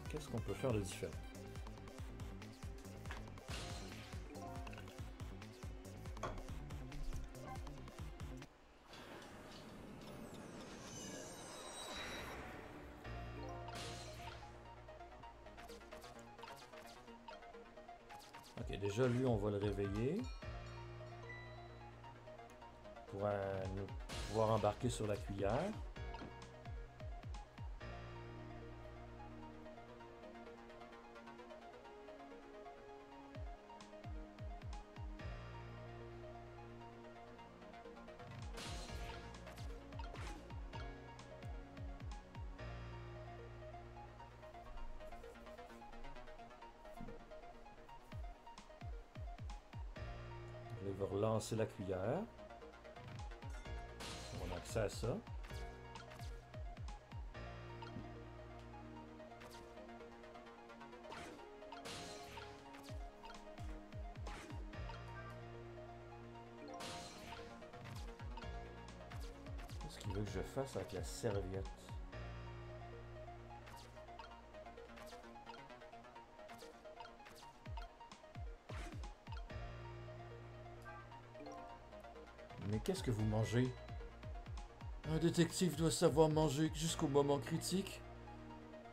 Qu'est-ce qu'on peut faire de différent? Ok, déjà lui, on va le réveiller. Pour pouvoir embarquer sur la cuillère. Il va relancer la cuillère. On a accès à ça. que je fasse avec la serviette? Mais qu'est-ce que vous mangez? Un détective doit savoir manger jusqu'au moment critique.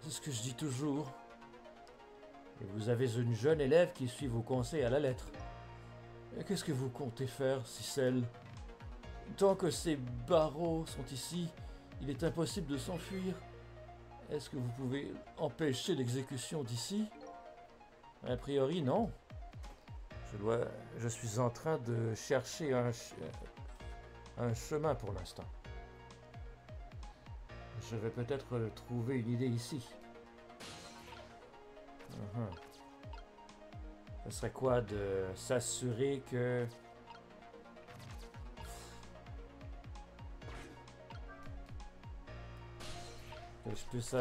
C'est ce que je dis toujours. Et vous avez une jeune élève qui suit vos conseils à la lettre. Et qu'est-ce que vous comptez faire, Cicel? Tant que ces barreaux sont ici, il est impossible de s'enfuir. Est-ce que vous pouvez empêcher l'exécution d'ici? A priori, non. Je suis en train de chercher un chemin pour l'instant. Je vais peut-être trouver une idée ici. Ce serait quoi de s'assurer que... je puisse...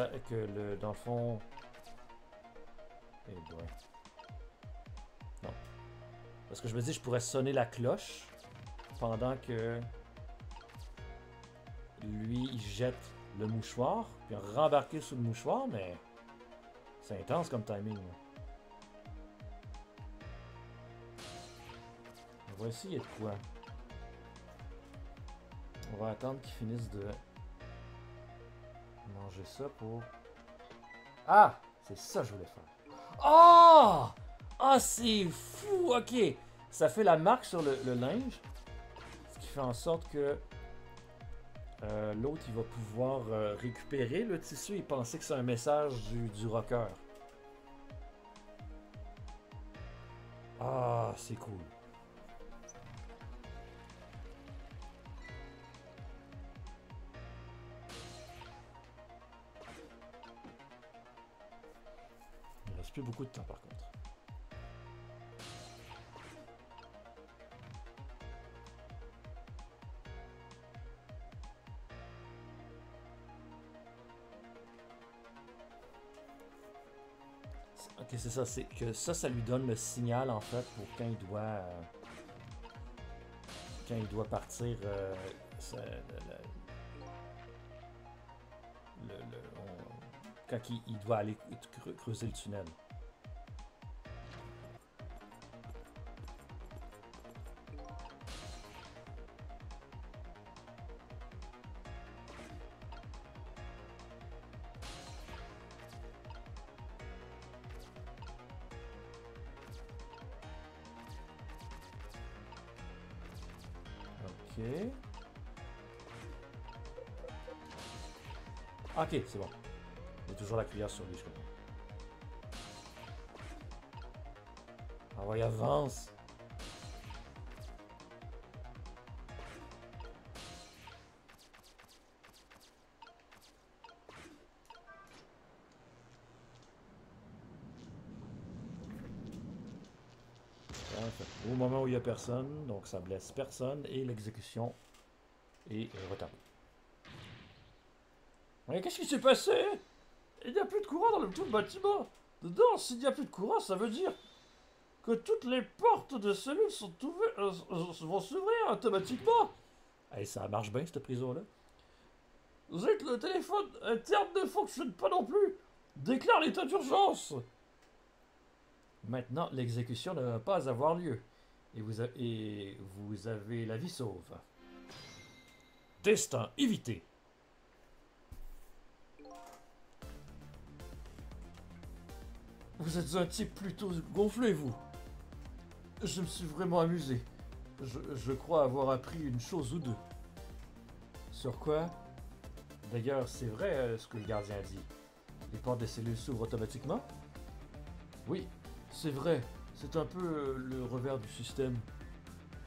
dans le fond... Eh boy. Non. Parce que je me dis, je pourrais sonner la cloche pendant que lui, il jette le mouchoir, puis rembarquer sous le mouchoir, mais c'est intense comme timing. On va essayer de quoi? On va attendre qu'ils finissent de manger ça pour... Ah! C'est ça que je voulais faire. Oh! Ah, c'est fou! Ok! Ça fait la marque sur le linge, ce qui fait en sorte que l'autre, il va pouvoir récupérer le tissu et penser que c'est un message du rocker. Ah, c'est cool. Il ne reste plus beaucoup de temps, par contre. Ok, c'est ça, c'est que ça lui donne le signal en fait pour quand il doit partir. Quand il doit aller creuser le tunnel. Ok. Ok, c'est bon. Il y a toujours la cuillère sur lui, je comprends. Ah ouais, avance. Au moment où il n'y a personne, donc ça blesse personne et l'exécution est retardée. Mais qu'est-ce qui s'est passé? Il n'y a plus de courant dans tout le bâtiment. Dedans, s'il n'y a plus de courant, ça veut dire que toutes les portes de cellules sont vont s'ouvrir automatiquement. Et ça marche bien, cette prison-là. Vous êtes le téléphone interne ne fonctionne pas non plus. Déclare l'état d'urgence. Maintenant, l'exécution ne va pas avoir lieu. Et vous avez la vie sauve. Destin évité. Vous êtes un type plutôt gonflé, vous. Je me suis vraiment amusé. Je crois avoir appris une chose ou deux. Sur quoi? D'ailleurs, c'est vrai ce que le gardien dit. Les portes des cellules s'ouvrent automatiquement? Oui, c'est vrai. C'est un peu le revers du système.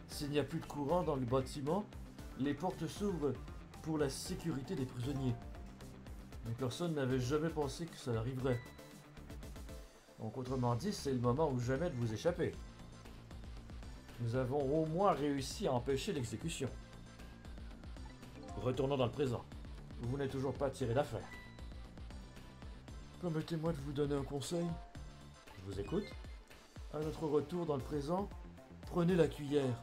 S'il n'y a plus de courant dans le bâtiment, les portes s'ouvrent pour la sécurité des prisonniers. Mais personne n'avait jamais pensé que ça arriverait. Donc autrement dit, c'est le moment ou jamais de vous échapper. Nous avons au moins réussi à empêcher l'exécution. Retournons dans le présent. Vous n'êtes toujours pas tiré d'affaire. Permettez-moi de vous donner un conseil. Je vous écoute. À notre retour dans le présent, prenez la cuillère.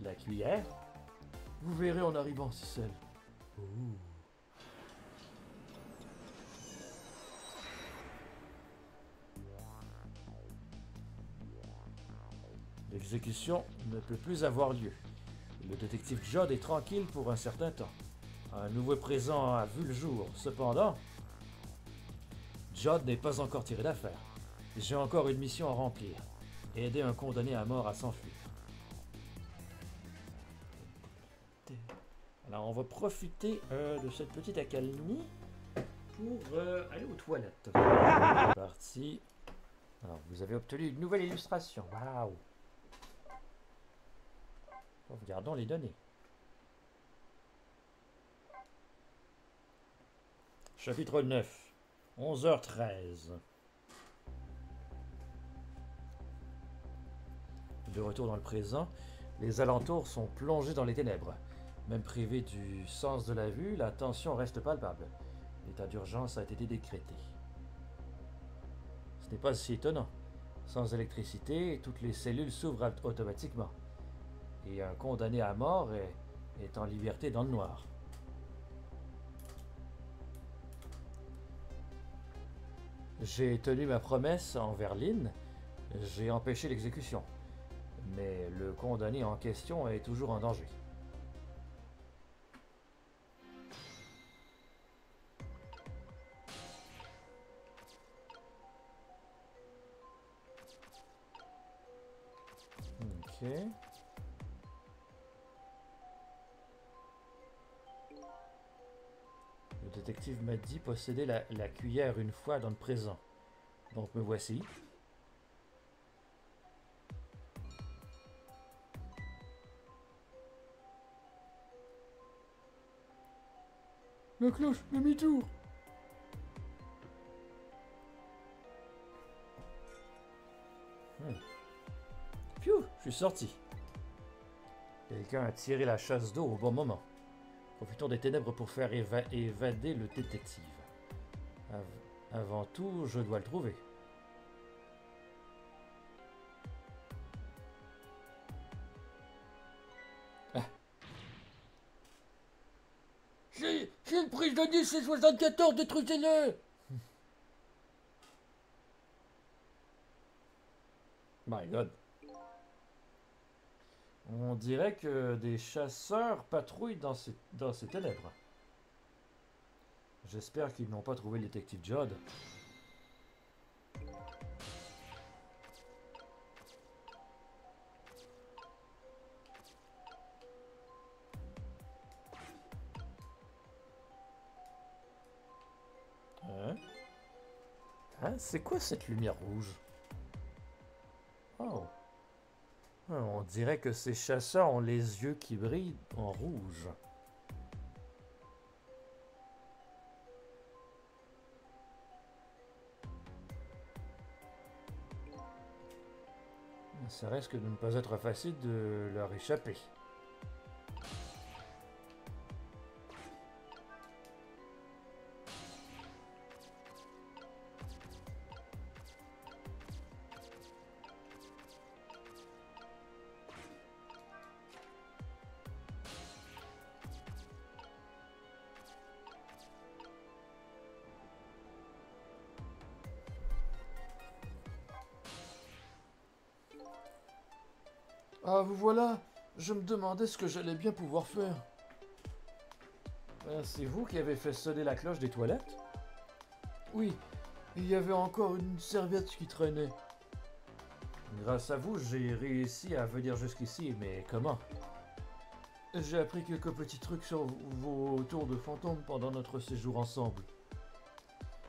La cuillère? Vous verrez en arrivant, Cicel. Ouh. L'exécution ne peut plus avoir lieu. Le détective Judd est tranquille pour un certain temps. Un nouveau présent a vu le jour. Cependant, Judd n'est pas encore tiré d'affaire. J'ai encore une mission à remplir. Aider un condamné à mort à s'enfuir. Alors on va profiter de cette petite accalmie pour aller aux toilettes. C'est parti. Alors vous avez obtenu une nouvelle illustration. Waouh! Regardons les données. Chapitre 9, 11h13. De retour dans le présent, les alentours sont plongés dans les ténèbres. Même privé du sens de la vue, la tension reste palpable. L'état d'urgence a été décrété. Ce n'est pas si étonnant. Sans électricité, toutes les cellules s'ouvrent automatiquement. Et un condamné à mort est en liberté dans le noir. J'ai tenu ma promesse envers Lynn. J'ai empêché l'exécution. Mais le condamné en question est toujours en danger. Ok. Le détective m'a dit posséder la cuillère une fois dans le présent. Donc me voici. La cloche, demi-tour. Phew, je suis sorti. Quelqu'un a tiré la chasse d'eau au bon moment. Profitons des ténèbres pour faire évader le détective. Avant tout, je dois le trouver. Ah. J'ai le prisonnier C74, détruisez-le! My God. On dirait que des chasseurs patrouillent dans ces ténèbres. J'espère qu'ils n'ont pas trouvé le détective Judd. Hein? C'est quoi cette lumière rouge? Oh. On dirait que ces chasseurs ont les yeux qui brillent en rouge. Ça risque de ne pas être facile de leur échapper. Ah, vous voilà. Je me demandais ce que j'allais bien pouvoir faire. C'est vous qui avez fait sonner la cloche des toilettes? Oui, il y avait encore une serviette qui traînait. Grâce à vous, j'ai réussi à venir jusqu'ici, mais comment? J'ai appris quelques petits trucs sur vos tours de fantômes pendant notre séjour ensemble.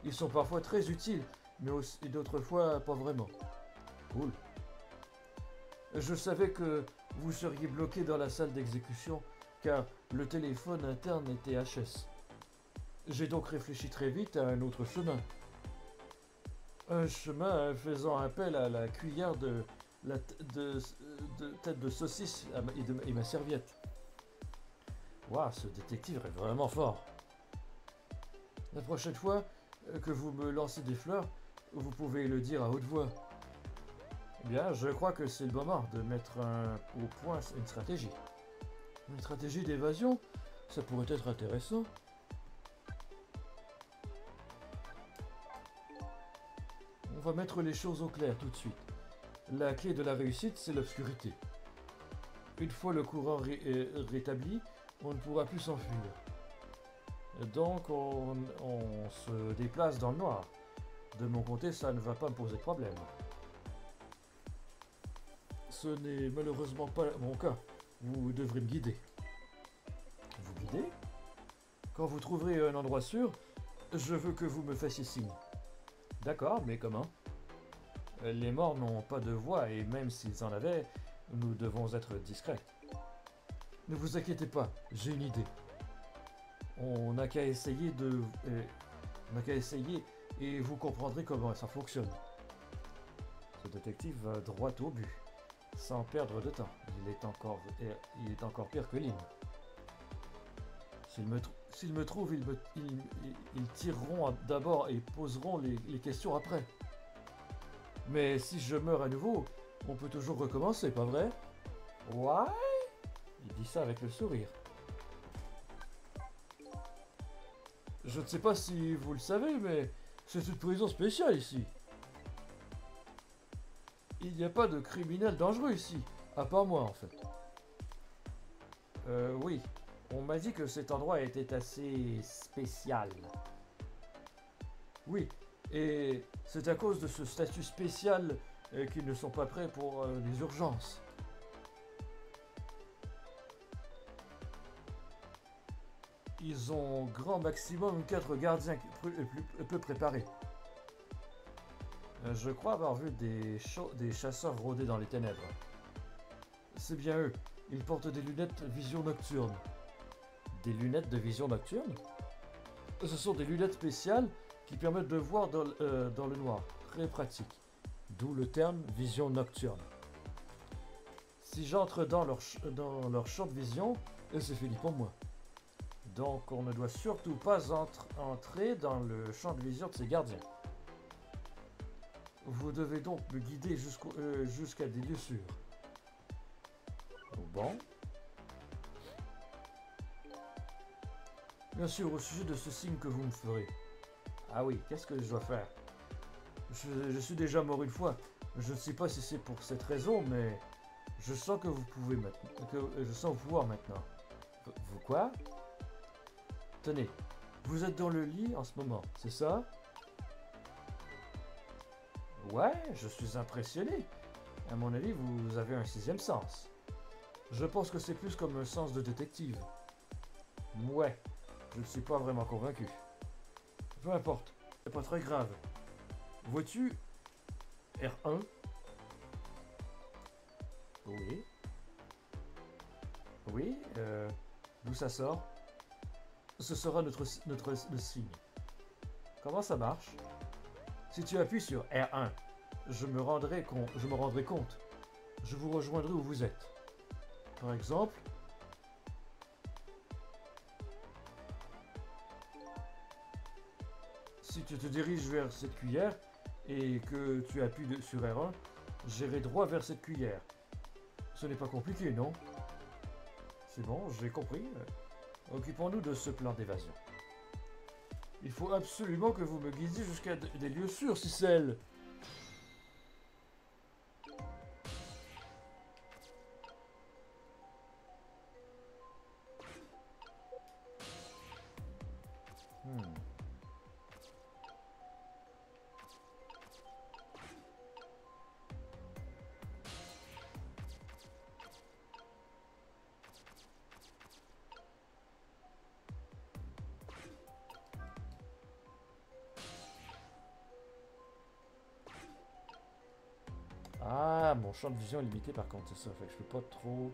Ils sont parfois très utiles, mais aussi d'autres fois pas vraiment. Cool. Je savais que vous seriez bloqué dans la salle d'exécution, car le téléphone interne était HS. J'ai donc réfléchi très vite à un autre chemin. Un chemin faisant appel à la cuillère de tête de saucisse et ma serviette. Waouh, ce détective est vraiment fort. La prochaine fois que vous me lancez des fleurs, vous pouvez le dire à haute voix. Eh bien, je crois que c'est le moment de mettre au point une stratégie. Une stratégie d'évasion? ça pourrait être intéressant. On va mettre les choses au clair tout de suite. La clé de la réussite, c'est l'obscurité. Une fois le courant rétabli, on ne pourra plus s'enfuir. Donc on se déplace dans le noir. De mon côté, ça ne va pas me poser de problème. Ce n'est malheureusement pas mon cas. Vous devrez me guider. Vous guider? Quand vous trouverez un endroit sûr, je veux que vous me fassiez signe. D'accord, mais comment? Les morts n'ont pas de voix et même s'ils en avaient, nous devons être discrets. Ne vous inquiétez pas, j'ai une idée. On n'a qu'à essayer et vous comprendrez comment ça fonctionne. Ce détective va droit au but, sans perdre de temps. Il est encore pire que Lynn. S'ils me trouvent, ils tireront d'abord et poseront les questions après. Mais si je meurs à nouveau, on peut toujours recommencer, pas vrai? Ouais? Il dit ça avec le sourire. Je ne sais pas si vous le savez, mais c'est une prison spéciale ici. Il n'y a pas de criminels dangereux ici, à part moi en fait. Oui, on m'a dit que cet endroit était assez spécial. Oui, et c'est à cause de ce statut spécial qu'ils ne sont pas prêts pour les urgences. Ils ont grand maximum 4 gardiens peu préparés. Je crois avoir vu des chasseurs rôder dans les ténèbres. C'est bien eux. Ils portent des lunettes vision nocturne. Des lunettes de vision nocturne? Ce sont des lunettes spéciales qui permettent de voir dans le noir. Très pratique. D'où le terme vision nocturne. Si j'entre dans leur champ de vision, c'est fini pour moi. Donc on ne doit surtout pas entrer dans le champ de vision de ces gardiens. Vous devez donc me guider jusqu'à des lieux sûrs. Bon. Bien sûr, au sujet de ce signe que vous me ferez. Ah oui, qu'est-ce que je dois faire? Je suis déjà mort une fois. Je ne sais pas si c'est pour cette raison, mais je sens que vous pouvez maintenant. Je sens vous pouvoir maintenant. Vous quoi? Tenez, vous êtes dans le lit en ce moment, c'est ça? Ouais, je suis impressionné. À mon avis, vous avez un 6e sens. Je pense que c'est plus comme un sens de détective. Ouais, je ne suis pas vraiment convaincu. Peu importe, c'est pas très grave. Vois-tu R1? Oui. Oui, d'où ça sort? Ce sera notre signe. Comment ça marche? Si tu appuies sur R1, je me rendrai compte. Je vous rejoindrai où vous êtes. Par exemple, si tu te diriges vers cette cuillère et que tu appuies sur R1, j'irai droit vers cette cuillère. Ce n'est pas compliqué, non? C'est bon, j'ai compris. Occupons-nous de ce plan d'évasion. Il faut absolument que vous me guidiez jusqu'à des lieux sûrs, Cicel. Ah, mon champ de vision est limité par contre, c'est ça. Fait que je peux pas trop...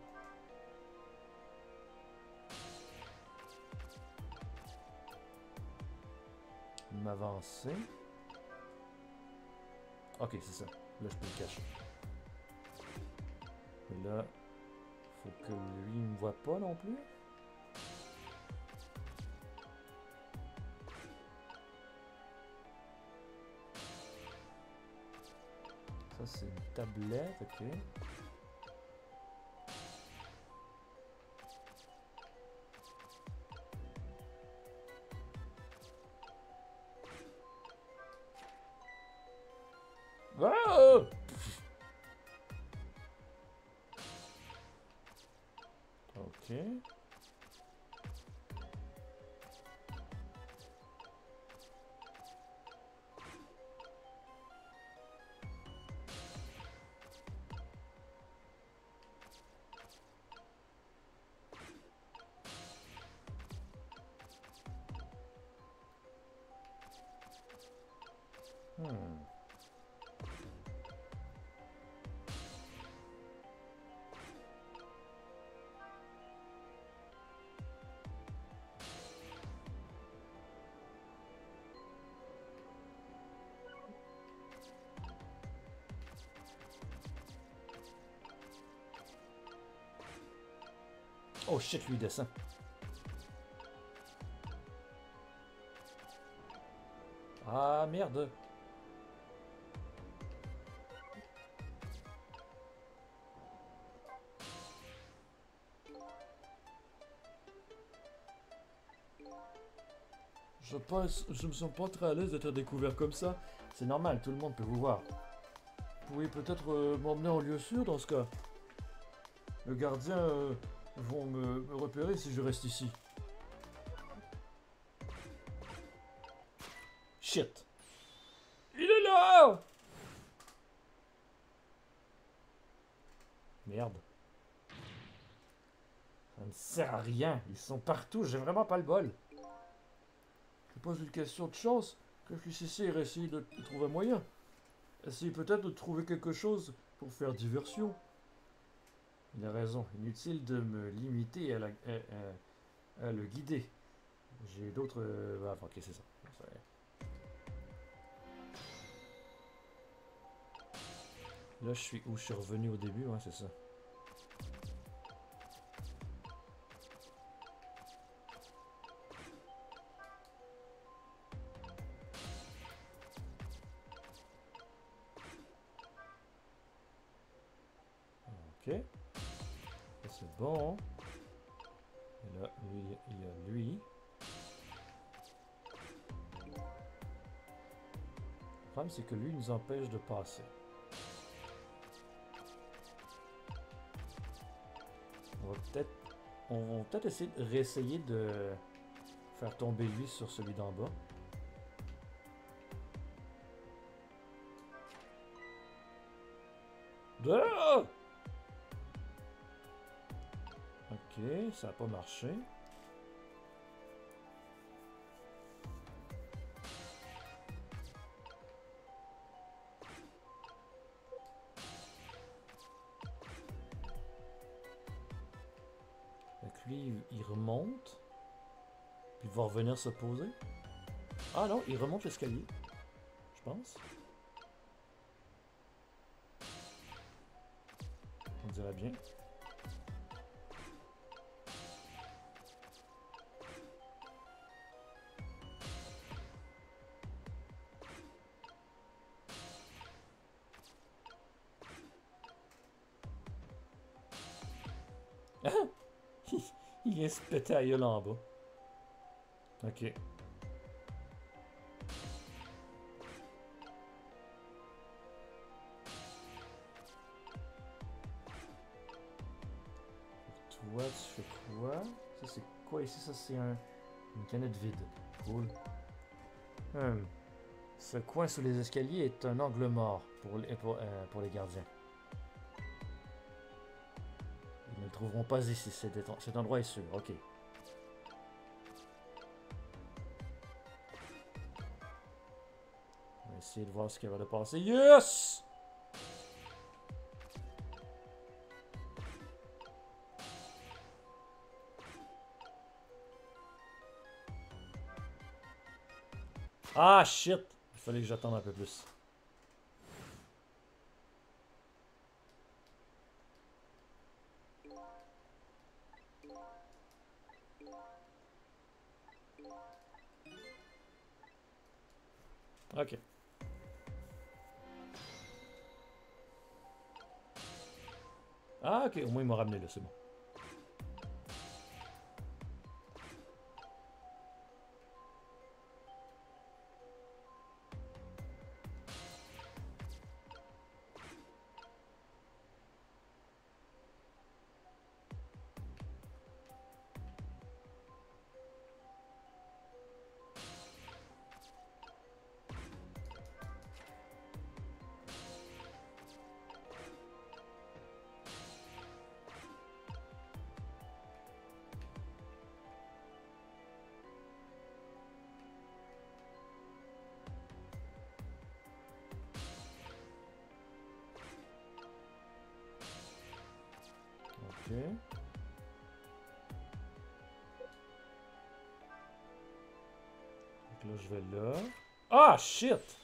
m'avancer. Ok, c'est ça. Là, je peux le cacher. Et là, faut que lui ne me voit pas non plus. Ça, c'est une tablette, ok. Ah! Ok. Hmm. Oh shit, lui il descend. Ah merde. Je me sens pas très à l'aise d'être découvert comme ça. C'est normal, tout le monde peut vous voir. Vous pouvez peut-être m'emmener en lieu sûr dans ce cas. Le gardien vont me repérer si je reste ici. Shit. Il est là! Merde. Ça ne sert à rien. Ils sont partout. J'ai vraiment pas le bol. Je pose une question de chance. Réfléchissez et essayez de trouver un moyen. Essayez peut-être de trouver quelque chose pour faire diversion. Il a raison. Inutile de me limiter à le guider. J'ai d'autres... Ah, ok, c'est ça. Là, je suis où? Je suis revenu au début, ouais, c'est ça. Ok. Ça, c'est bon. Et là, il y a lui. Le problème, c'est que lui nous empêche de passer. On va peut-être essayer de réessayer de faire tomber lui sur celui d'en bas. Ah! Ok, ça n'a pas marché. Donc lui, il remonte. Puis il va revenir se poser. Ah non, il remonte l'escalier. Je pense. On dirait bien. Ah! Il vient se péter à gueule en bas. Ok. Toi, tu fais quoi? Ça, c'est quoi ici? Ça, c'est une canette vide. Cool. Ce coin sous les escaliers est un angle mort pour les gardiens. Ils ne le trouveront pas ici. Cet endroit est sûr. Ok. On va essayer de voir ce qu'il va de passer. Yes! Ah, shit! Il fallait que j'attende un peu plus. Ok. Ah, ok. Au moins, il m'a ramené là. C'est bon. Donc là, je vais là. Ah, shit!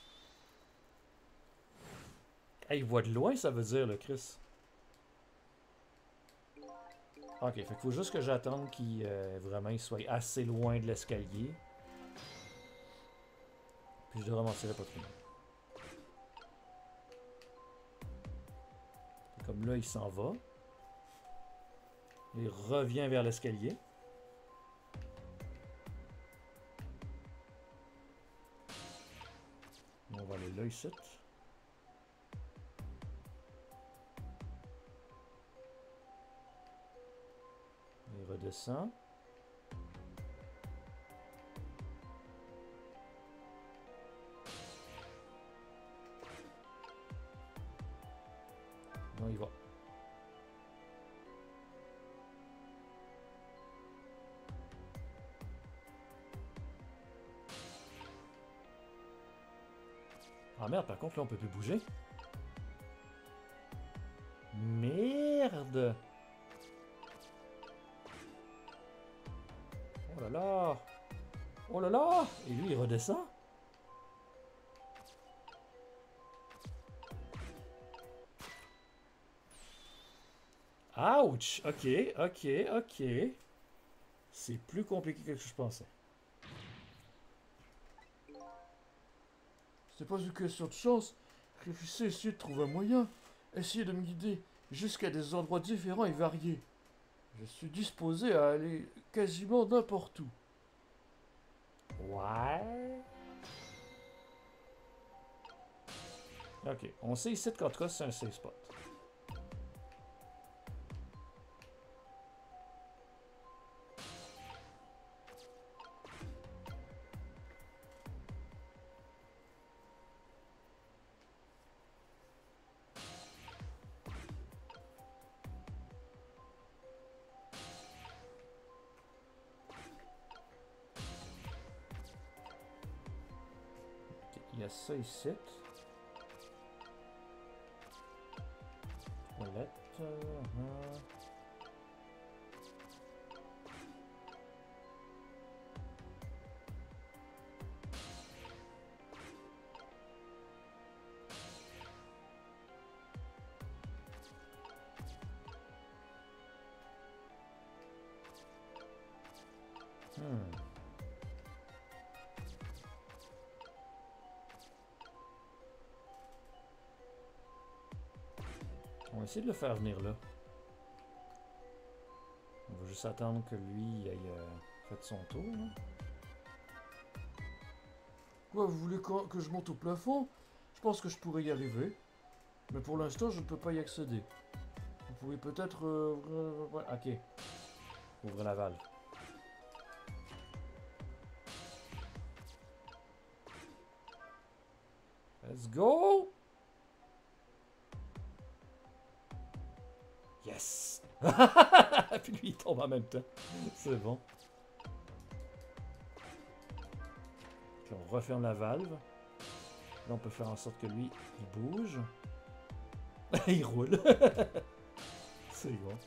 Hey, il voit de loin, ça veut dire, le Chris. Ok, fait qu'il faut juste que j'attende qu'il vraiment il soit assez loin de l'escalier. Puis je devrais m'en tirer pas trop loin. Comme là, il s'en va. Il revient vers l'escalier. On va aller là, ici. Il redescend. Non, il va. Ah merde, par contre, là, on peut plus bouger. Merde! Oh là là! Oh là là! Et lui, il redescend? Ouch! Ok, ok, ok. C'est plus compliqué que je pensais. C'est pas une question de chance. Réfléchissez, essayez de trouver un moyen. Essayez de me guider jusqu'à des endroits différents et variés. Je suis disposé à aller quasiment n'importe où. Ouais. Ok, on sait ici qu'en tout cas c'est un safe spot. Ok, il y a ça ici. Toilette. On va essayer de le faire venir là. On va juste attendre que lui aille fait son tour. Là. Quoi, vous voulez que je monte au plafond? Je pense que je pourrais y arriver. Mais pour l'instant, je ne peux pas y accéder. Vous pouvez peut-être... Ouais, ok. Ouvre la valve. Let's go! Yes! Puis lui, il tombe en même temps. C'est bon. Puis on referme la valve. Là, on peut faire en sorte que lui, il bouge. Il roule. C'est bon.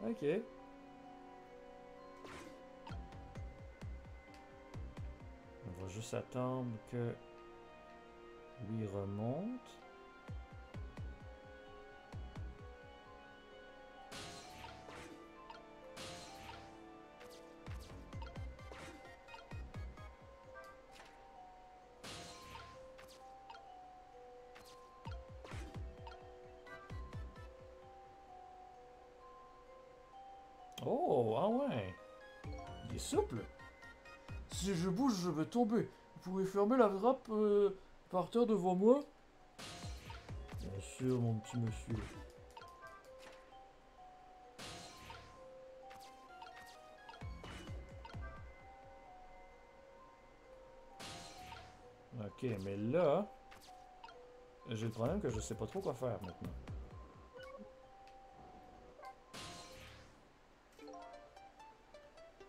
Ok. On va juste attendre que lui remonte. Oh, ah ouais. Il est souple. Si je bouge, je vais tomber. Vous pouvez fermer la trappe par terre devant moi? Bien sûr, mon petit monsieur. Ok, mais là, j'ai le problème que je sais pas trop quoi faire maintenant.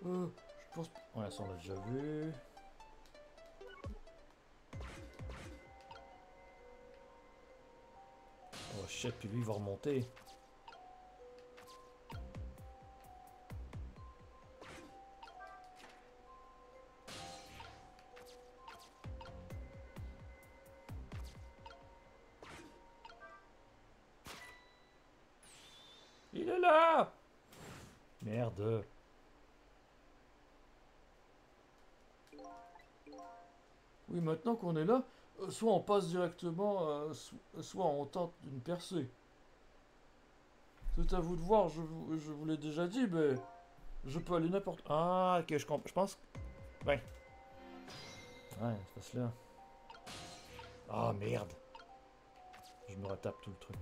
Je pense... Ouais, ça on l'a déjà vu. Oh shit, puis lui il va remonter. Merde. Oui, maintenant qu'on est là, soit on passe directement, soit on tente une percée. C'est à vous de voir, je vous l'ai déjà dit, mais je peux aller n'importe... Ah, ok, je comprends. Je pense... Ouais. Ouais, c'est parce que là... Ah, merde. Je me retape tout le truc.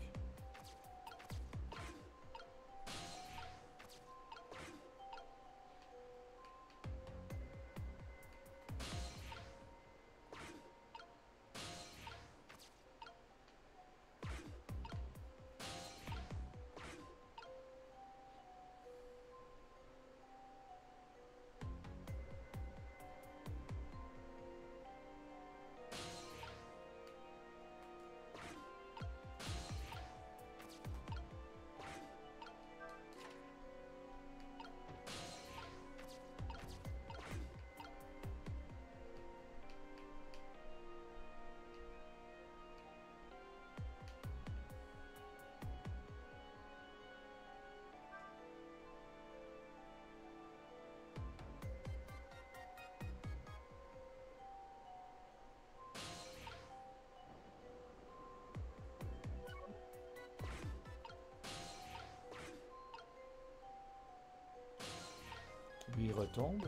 Lui, il retombe.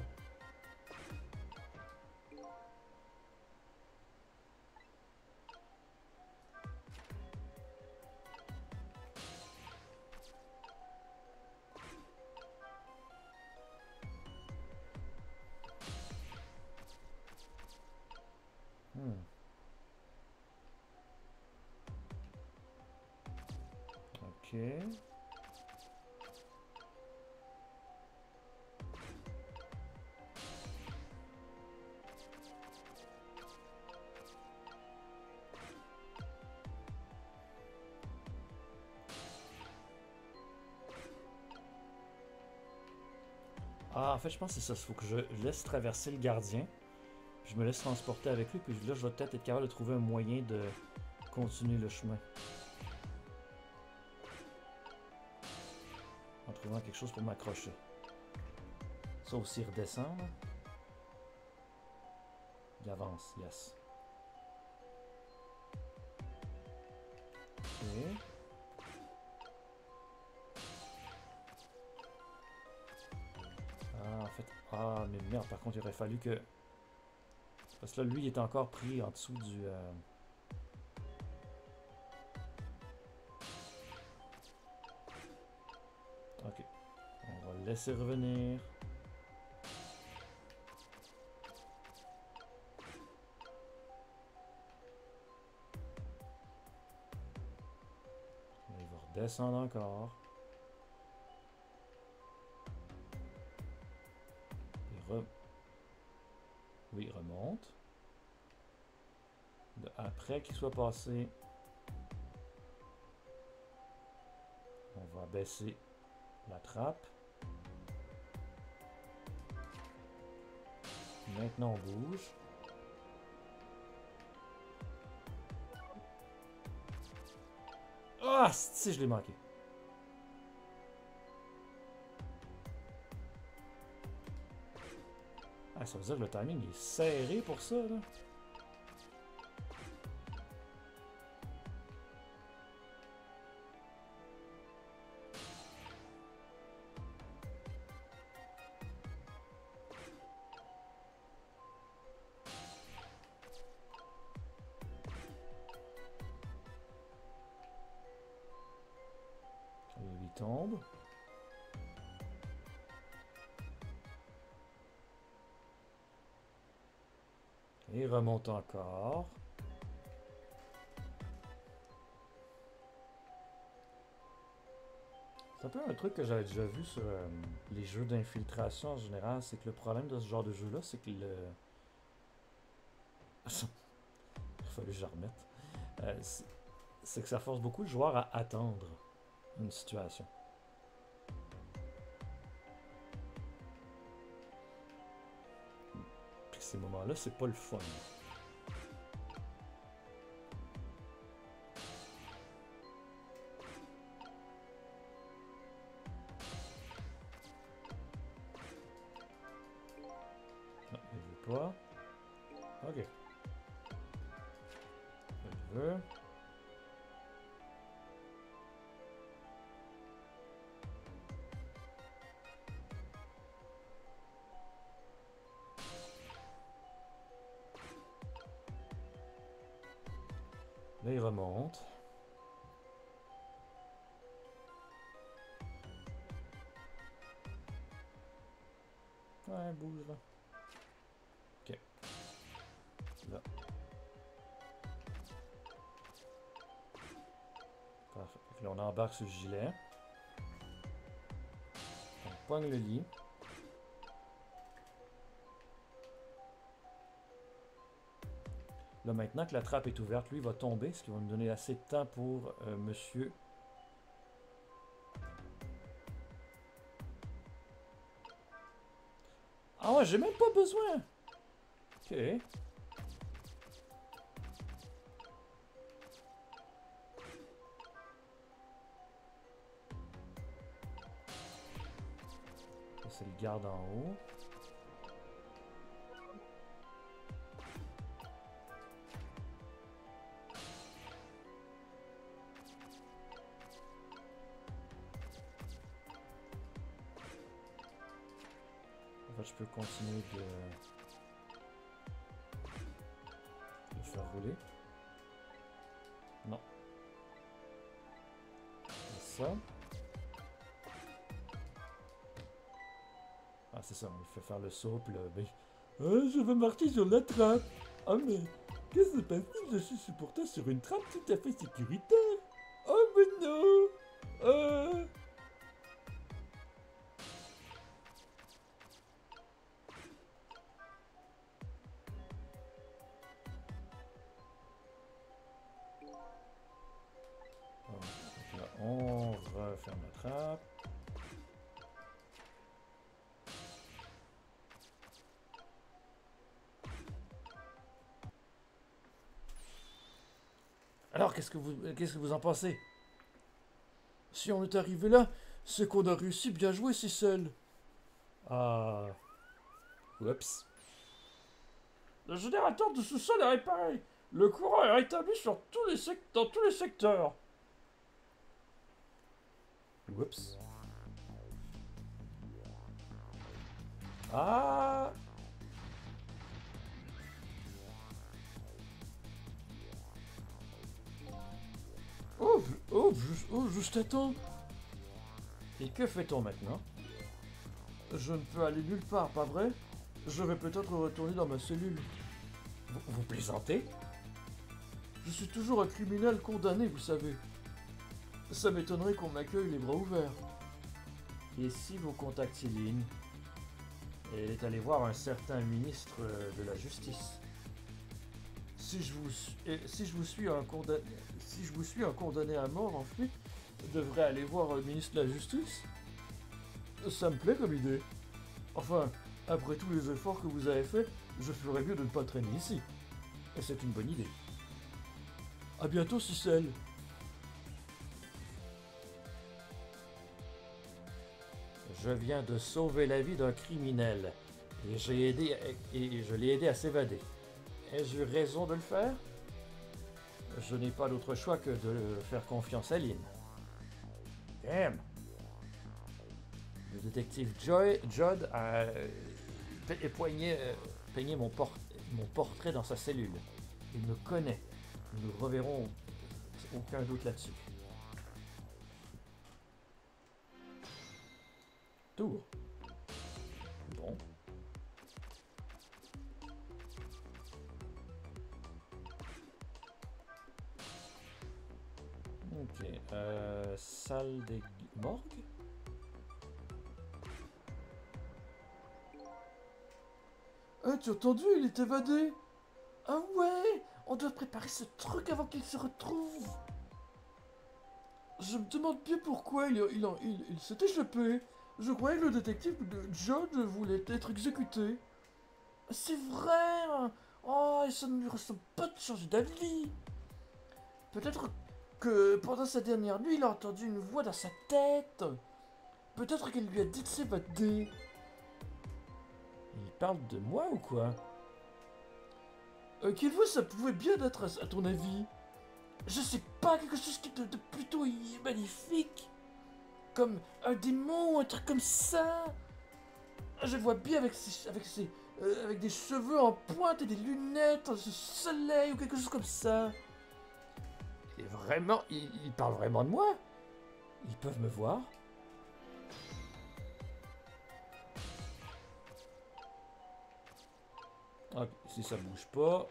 Hmm. Ok. Ah, en fait, je pense que c'est ça. Il faut que je laisse traverser le gardien. Je me laisse transporter avec lui. Puis là, je vais peut-être être capable de trouver un moyen de continuer le chemin. En trouvant quelque chose pour m'accrocher. Ça aussi, redescendre. Il avance, yes. Ok. Ah, en fait... Ah, mais merde, par contre, il aurait fallu que... Parce que là, lui, il est encore pris en dessous du... Ok. On va le laisser revenir. Là, il va redescendre encore. Oui, il remonte. Après qu'il soit passé, on va baisser la trappe. Maintenant, on bouge. Ah, si, je l'ai manqué. Ah, ça veut dire que le timing est serré pour ça, là. Il tombe. Et il remonte encore. C'est un peu un truc que j'avais déjà vu sur les jeux d'infiltration en général, c'est que le problème de ce genre de jeu-là, c'est que le... Il fallait que je la remette. C'est que ça force beaucoup le joueur à attendre une situation. Puis ces moments-là, c'est pas le fun. veux. Là, il remonte. Ouais, bouge là. Ok. Là. Parfait. Donc là, on embarque sur le gilet. On pogne le lit. Là, maintenant que la trappe est ouverte, lui va tomber, ce qui va me donner assez de temps pour monsieur. Ah ouais, j'ai même pas besoin. Ok. Ça, c'est le garde en haut. En fait, je peux continuer de faire rouler. Non. Et ça. Ah, c'est ça, on lui fait faire le saut, puis là, ben... je veux marcher sur la trappe. Ah, mais qu'est-ce qui se passe si je suis pourtant sur une trappe tout à fait sécuritaire? Oh, mais non! Donc là, on referme la trappe. Alors, qu'est-ce que vous en pensez? Si on est arrivé là, c'est qu'on a réussi bien joué, Cicel. Ah. Oups. Le générateur de sous-sol est réparé. Le courant est rétabli dans tous les secteurs. Oups. Ah. Juste à temps. Et que fait-on maintenant? Je ne peux aller nulle part, pas vrai? Je vais peut-être retourner dans ma cellule. Vous plaisantez? Je suis toujours un criminel condamné, vous savez. Ça m'étonnerait qu'on m'accueille les bras ouverts. Et si vous contactiez Lynn? Elle est allée voir un certain ministre de la Justice. Si je vous suis un condamné à mort, en fait, je devrais aller voir le ministre de la Justice. Ça me plaît comme idée. Enfin, après tous les efforts que vous avez faits, je ferais mieux de ne pas traîner ici. Et c'est une bonne idée. À bientôt, Cicel. Je viens de sauver la vie d'un criminel. Et je l'ai aidé à s'évader. Ai-je eu raison de le faire? Je n'ai pas d'autre choix que de faire confiance à Lynn. Damn! Le détective Judd a peigné mon portrait dans sa cellule. Il me connaît. Nous ne reverrons aucun doute là-dessus. Tour. Bon. Ok. Salle des morgues? Ah, tu as entendu, il est évadé. Ah ouais, on doit préparer ce truc avant qu'il se retrouve. Je me demande bien pourquoi il s'est échappé. Je croyais que le détective de John voulait être exécuté. C'est vrai hein. Oh, et ça ne lui ressemble pas de changer d'avis. Peut-être que pendant sa dernière nuit, il a entendu une voix dans sa tête. Peut-être qu'elle lui a dit de s'évader. Il parle de moi ou quoi? Quelle voix ça pouvait bien être à ton avis? Je sais pas, quelque chose de plutôt magnifique. Comme un démon, un truc comme ça. Je le vois bien avec des cheveux en pointe et des lunettes, ce soleil ou quelque chose comme ça. Et vraiment, ils parlent vraiment de moi? Ils peuvent me voir? Ok, si ça bouge pas.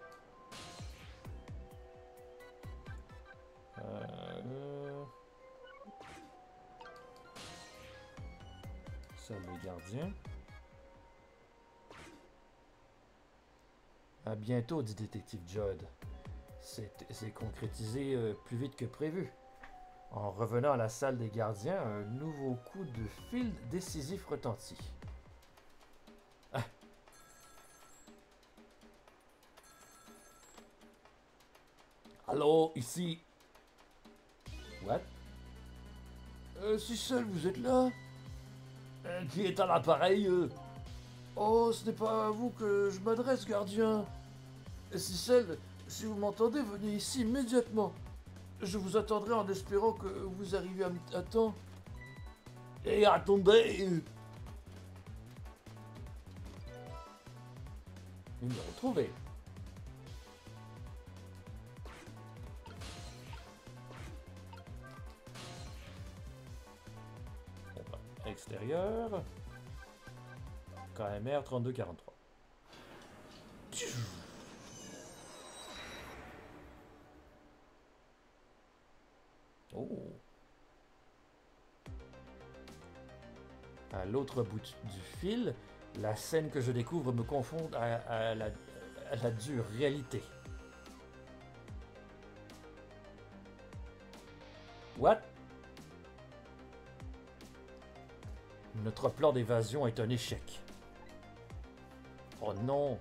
Salle des gardiens. À bientôt, dit détective Judd. C'est concrétisé plus vite que prévu. En revenant à la salle des gardiens, un nouveau coup de fil décisif retentit. Ah. Allô, ici. What? Si seul vous êtes là? Qui est à l'appareil? Oh, ce n'est pas à vous que je m'adresse, gardien. Si seul, si vous m'entendez, venez ici immédiatement. Je vous attendrai en espérant que vous arriviez à temps. Et attendez! Numéro trouvé. Extérieur. KMR 3243. Oh. À l'autre bout du fil, la scène que je découvre me confond à la dure réalité. What? Notre plan d'évasion est un échec. Oh non!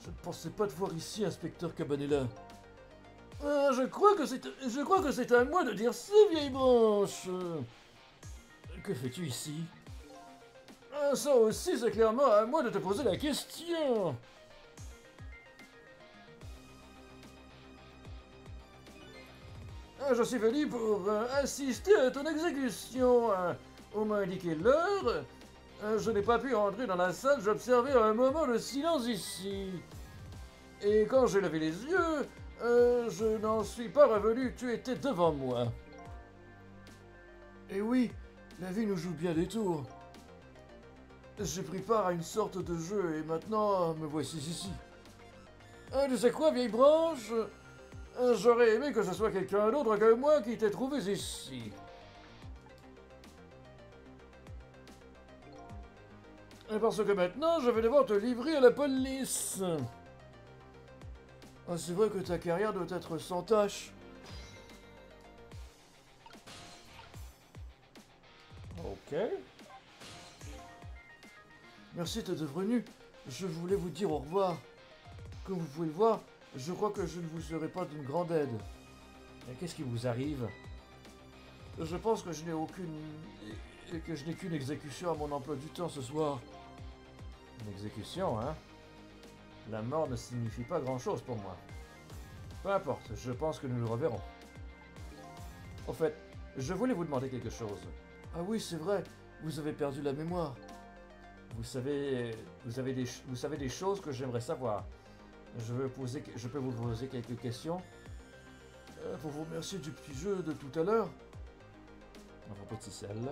Je ne pensais pas te voir ici, inspecteur Cabanela. Je crois que c'est à moi de dire ça, vieille branche. Que fais-tu ici? Ça aussi, c'est clairement à moi de te poser la question. Je suis venu pour assister à ton exécution. On m'a indiqué l'heure. Je n'ai pas pu entrer dans la salle, j'observais un moment de silence ici. Et quand j'ai levé les yeux, je n'en suis pas revenu, tu étais devant moi. Et oui, la vie nous joue bien des tours. J'ai pris part à une sorte de jeu et maintenant me voici ici. Tu sais quoi, vieille branche? J'aurais aimé que ce soit quelqu'un d'autre que moi qui t'ait trouvé ici. Parce que maintenant, je vais devoir te livrer à la police. Ah, c'est vrai que ta carrière doit être sans tâche. Ok. Merci d'être venu. Je voulais vous dire au revoir. Comme vous pouvez le voir, je crois que je ne vous serai pas d'une grande aide. Et qu'est-ce qui vous arrive? Je pense que je n'ai qu'une exécution à mon emploi du temps ce soir. Une exécution, hein? La mort ne signifie pas grand-chose pour moi. Peu importe, je pense que nous le reverrons. Au fait, je voulais vous demander quelque chose. Ah oui, c'est vrai, vous avez perdu la mémoire. Vous savez des choses que j'aimerais savoir. Je peux vous poser quelques questions? Pour vous remercier du petit jeu de tout à l'heure. Dans vos petits selles.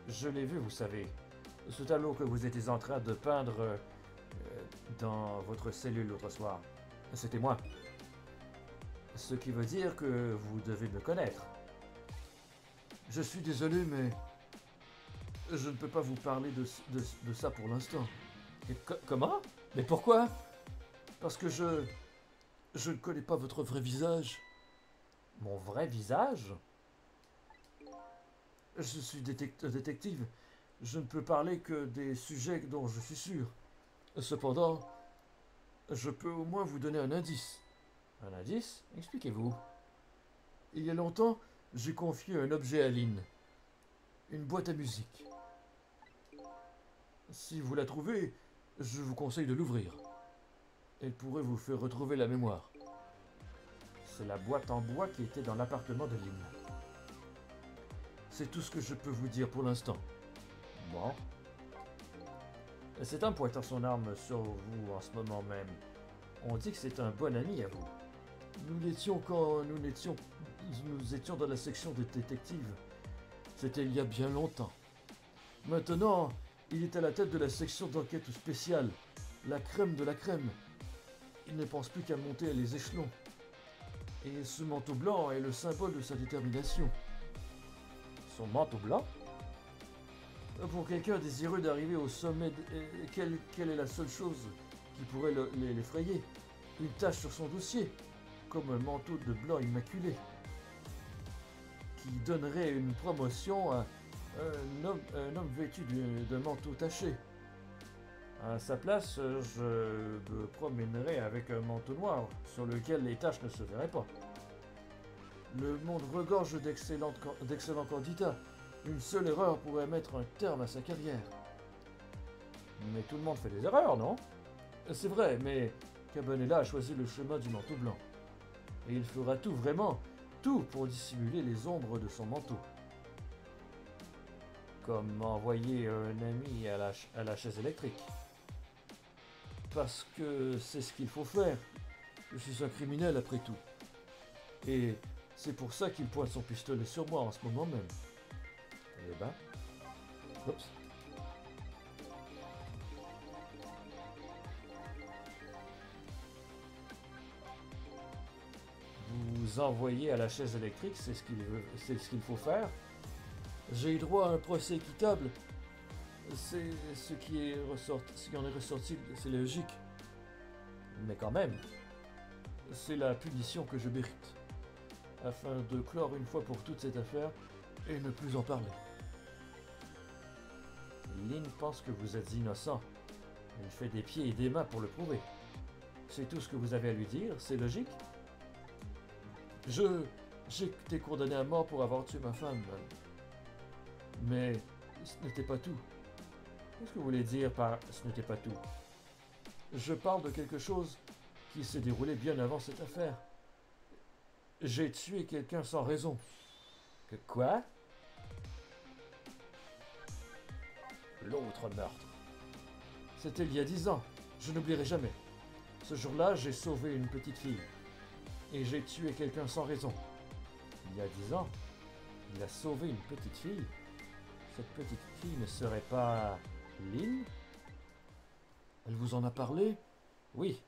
Je l'ai vu, vous savez. Ce tableau que vous étiez en train de peindre dans votre cellule l'autre soir. C'était moi. Ce qui veut dire que vous devez me connaître. Je suis désolé, mais je ne peux pas vous parler de ça pour l'instant. Comment? Mais pourquoi? Parce que je ne connais pas votre vrai visage. Mon vrai visage? Je suis détective. Je ne peux parler que des sujets dont je suis sûr. Cependant, je peux au moins vous donner un indice. Un indice? Expliquez-vous. Il y a longtemps, j'ai confié un objet à Lynn. Une boîte à musique. Si vous la trouvez, je vous conseille de l'ouvrir. Elle pourrait vous faire retrouver la mémoire. C'est la boîte en bois qui était dans l'appartement de Lynn. C'est tout ce que je peux vous dire pour l'instant. Bon. Cet homme pointant son arme sur vous en ce moment même, on dit que c'est un bon ami à vous. Nous étions dans la section des détectives. C'était il y a bien longtemps. Maintenant, il est à la tête de la section d'enquête spéciale. La crème de la crème. Il ne pense plus qu'à monter les échelons. Et ce manteau blanc est le symbole de sa détermination. Son manteau blanc? Pour quelqu'un désireux d'arriver au sommet, quelle est la seule chose qui pourrait l'effrayer? Une tache sur son dossier, comme un manteau de blanc immaculé, qui donnerait une promotion à un homme vêtu d'un manteau taché. À sa place, je me promènerais avec un manteau noir sur lequel les taches ne se verraient pas. Le monde regorge d'excellents candidats. Une seule erreur pourrait mettre un terme à sa carrière. Mais tout le monde fait des erreurs, non? C'est vrai, mais Cabanela a choisi le chemin du manteau blanc. Et il fera tout, vraiment, tout pour dissimuler les ombres de son manteau. Comme envoyer un ami à la chaise électrique. Parce que c'est ce qu'il faut faire. Je suis un criminel après tout. Et c'est pour ça qu'il pointe son pistolet sur moi en ce moment même. Eh ben. Oups. Vous envoyez à la chaise électrique, c'est ce qu'il faut faire. J'ai eu droit à un procès équitable. C'est ce qui en est ressorti, c'est logique. Mais quand même. C'est la punition que je mérite. Afin de clore une fois pour toutes cette affaire et ne plus en parler. Lynn pense que vous êtes innocent. Elle fait des pieds et des mains pour le prouver. C'est tout ce que vous avez à lui dire, c'est logique? J'ai été condamné à mort pour avoir tué ma femme. Mais ce n'était pas tout. Qu'est-ce que vous voulez dire par « ce n'était pas tout » ? Je parle de quelque chose qui s'est déroulé bien avant cette affaire. J'ai tué quelqu'un sans raison. Que quoi? L'autre meurtre. C'était il y a 10 ans. Je n'oublierai jamais. Ce jour-là, j'ai sauvé une petite fille. Et j'ai tué quelqu'un sans raison. Il y a 10 ans, il a sauvé une petite fille. Cette petite fille ne serait pas Lynn? Elle vous en a parlé? Oui,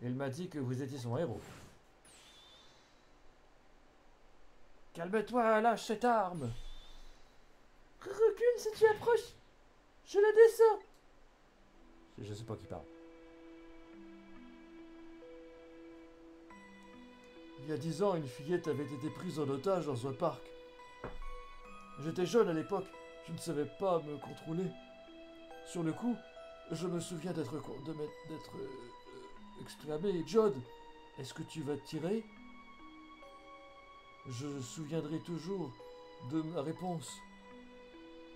elle m'a dit que vous étiez son héros. Calme-toi, lâche cette arme! Recule si tu approches! Je la descends! Je sais pas qui parle. Il y a 10 ans, une fillette avait été prise en otage dans un parc. J'étais jeune à l'époque, je ne savais pas me contrôler. Sur le coup, je me souviens d'être exclamé « Jod, est-ce que tu vas tirer ?» Je me souviendrai toujours de ma réponse.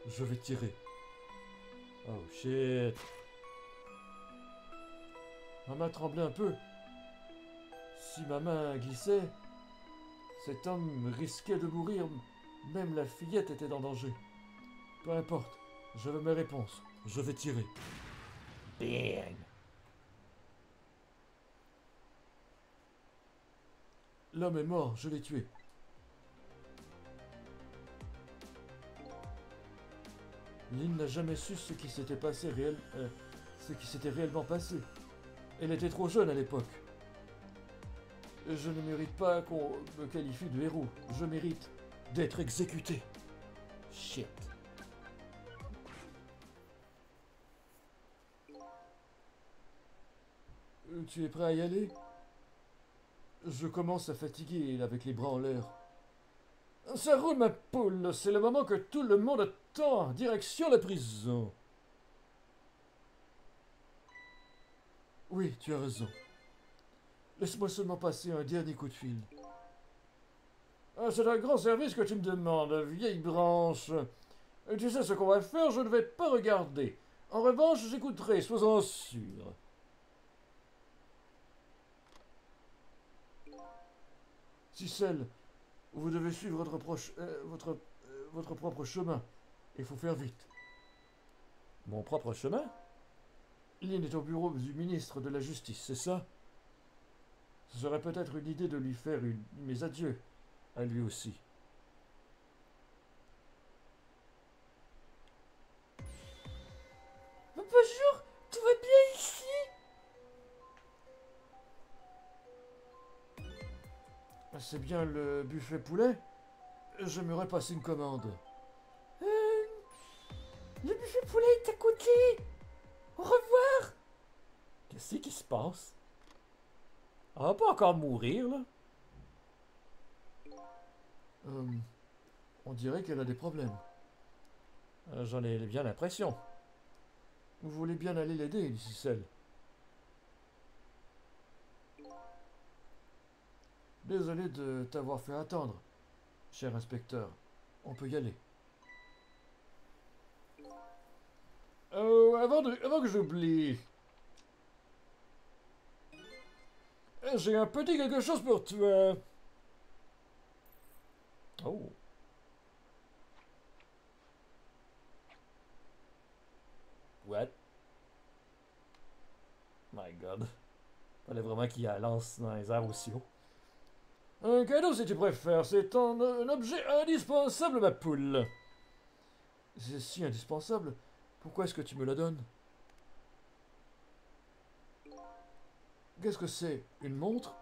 Je vais tirer. Oh shit. Ma main tremblait un peu. Si ma main glissait, cet homme risquait de mourir. Même la fillette était en danger. Peu importe, je veux mes réponses. Je vais tirer. Bang. L'homme est mort, je l'ai tué. Lynn n'a jamais su ce qui s'était réellement passé. Elle était trop jeune à l'époque. Je ne mérite pas qu'on me qualifie de héros. Je mérite d'être exécuté. Shit. Tu es prêt à y aller? Je commence à fatiguer avec les bras en l'air. Ça roule ma poule, c'est le moment que tout le monde attend. Direction la prison. Oui, tu as raison. Laisse-moi seulement passer un dernier coup de fil. Ah, c'est un grand service que tu me demandes, vieille branche. Tu sais ce qu'on va faire, je ne vais pas regarder. En revanche, j'écouterai, sois-en sûr. Cicel, vous devez suivre votre propre chemin. Il faut faire vite. Mon propre chemin? Lynn est au bureau du ministre de la Justice, c'est ça? Ce serait peut-être une idée de lui faire mes adieux, à lui aussi. Bonjour, tout va bien ici? C'est bien le buffet poulet? J'aimerais passer une commande. Le buffet poulet est à côté. Au revoir. Qu'est-ce qui se passe? Elle va pas encore mourir, là? On dirait qu'elle a des problèmes. J'en ai bien l'impression. Vous voulez bien aller l'aider, Cicel? Désolé de t'avoir fait attendre, cher inspecteur. On peut y aller. Avant que j'oublie, j'ai un petit quelque chose pour toi. Oh. What? My God. Fallait vraiment qu'il la lance dans les airs aussi haut. Un cadeau si tu préfères, c'est un objet indispensable, ma poule. C'est si indispensable. Pourquoi est-ce que tu me la donnes? Qu'est-ce que c'est? Une montre?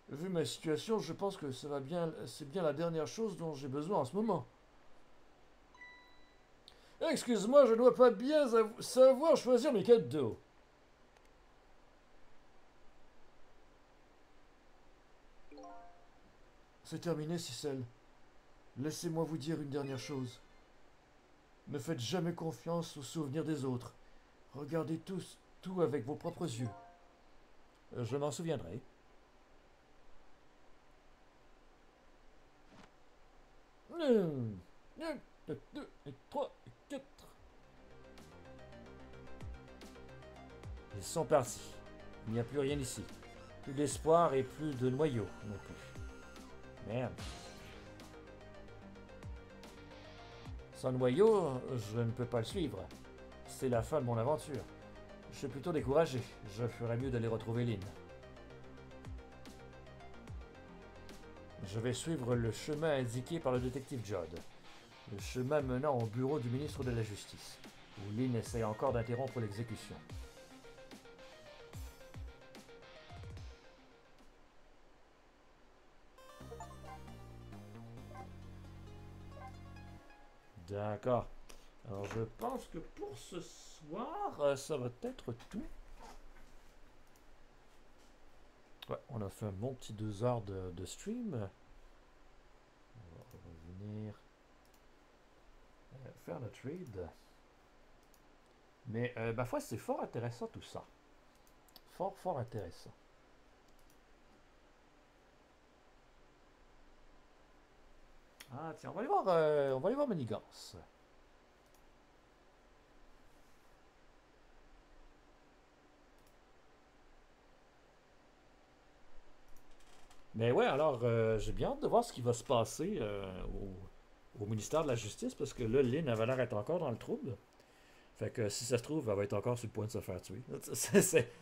Vu ma situation, je pense que ça va bien. C'est bien la dernière chose dont j'ai besoin en ce moment. Excuse-moi, je dois pas bien savoir choisir mes cadeaux. C'est terminé, Cicel. Laissez-moi vous dire une dernière chose. Ne faites jamais confiance aux souvenirs des autres. Regardez tout avec vos propres yeux. Je m'en souviendrai. 1, 2, 3, 4. Ils sont partis. Il n'y a plus rien ici. Plus d'espoir et plus de noyau non plus. Merde. Sans noyau, je ne peux pas le suivre. C'est la fin de mon aventure. Je suis plutôt découragé. Je ferais mieux d'aller retrouver Lynn. Je vais suivre le chemin indiqué par le détective Judd. Le chemin menant au bureau du ministre de la Justice, où Lynn essaie encore d'interrompre l'exécution. D'accord. Alors je pense que pour ce soir, ça va être tout. Ouais, on a fait un bon petit 2 heures de stream. On va revenir faire le trade. Mais ma foi, c'est fort intéressant tout ça. Fort intéressant. Ah tiens, on va aller voir Manigance. Mais ouais, alors j'ai bien hâte de voir ce qui va se passer au ministère de la Justice, parce que là, Lynn avait l'air d'être encore dans le trouble. Fait que si ça se trouve, elle va être encore sur le point de se faire tuer.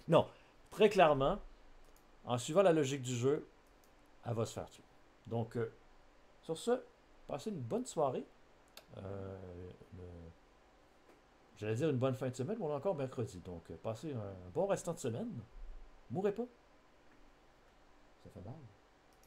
Non, très clairement, en suivant la logique du jeu, elle va se faire tuer. Donc, sur ce, passez une bonne soirée. J'allais dire une bonne fin de semaine, mais on est encore mercredi. Donc, passez un bon restant de semaine. Mourrez pas. Ça fait mal.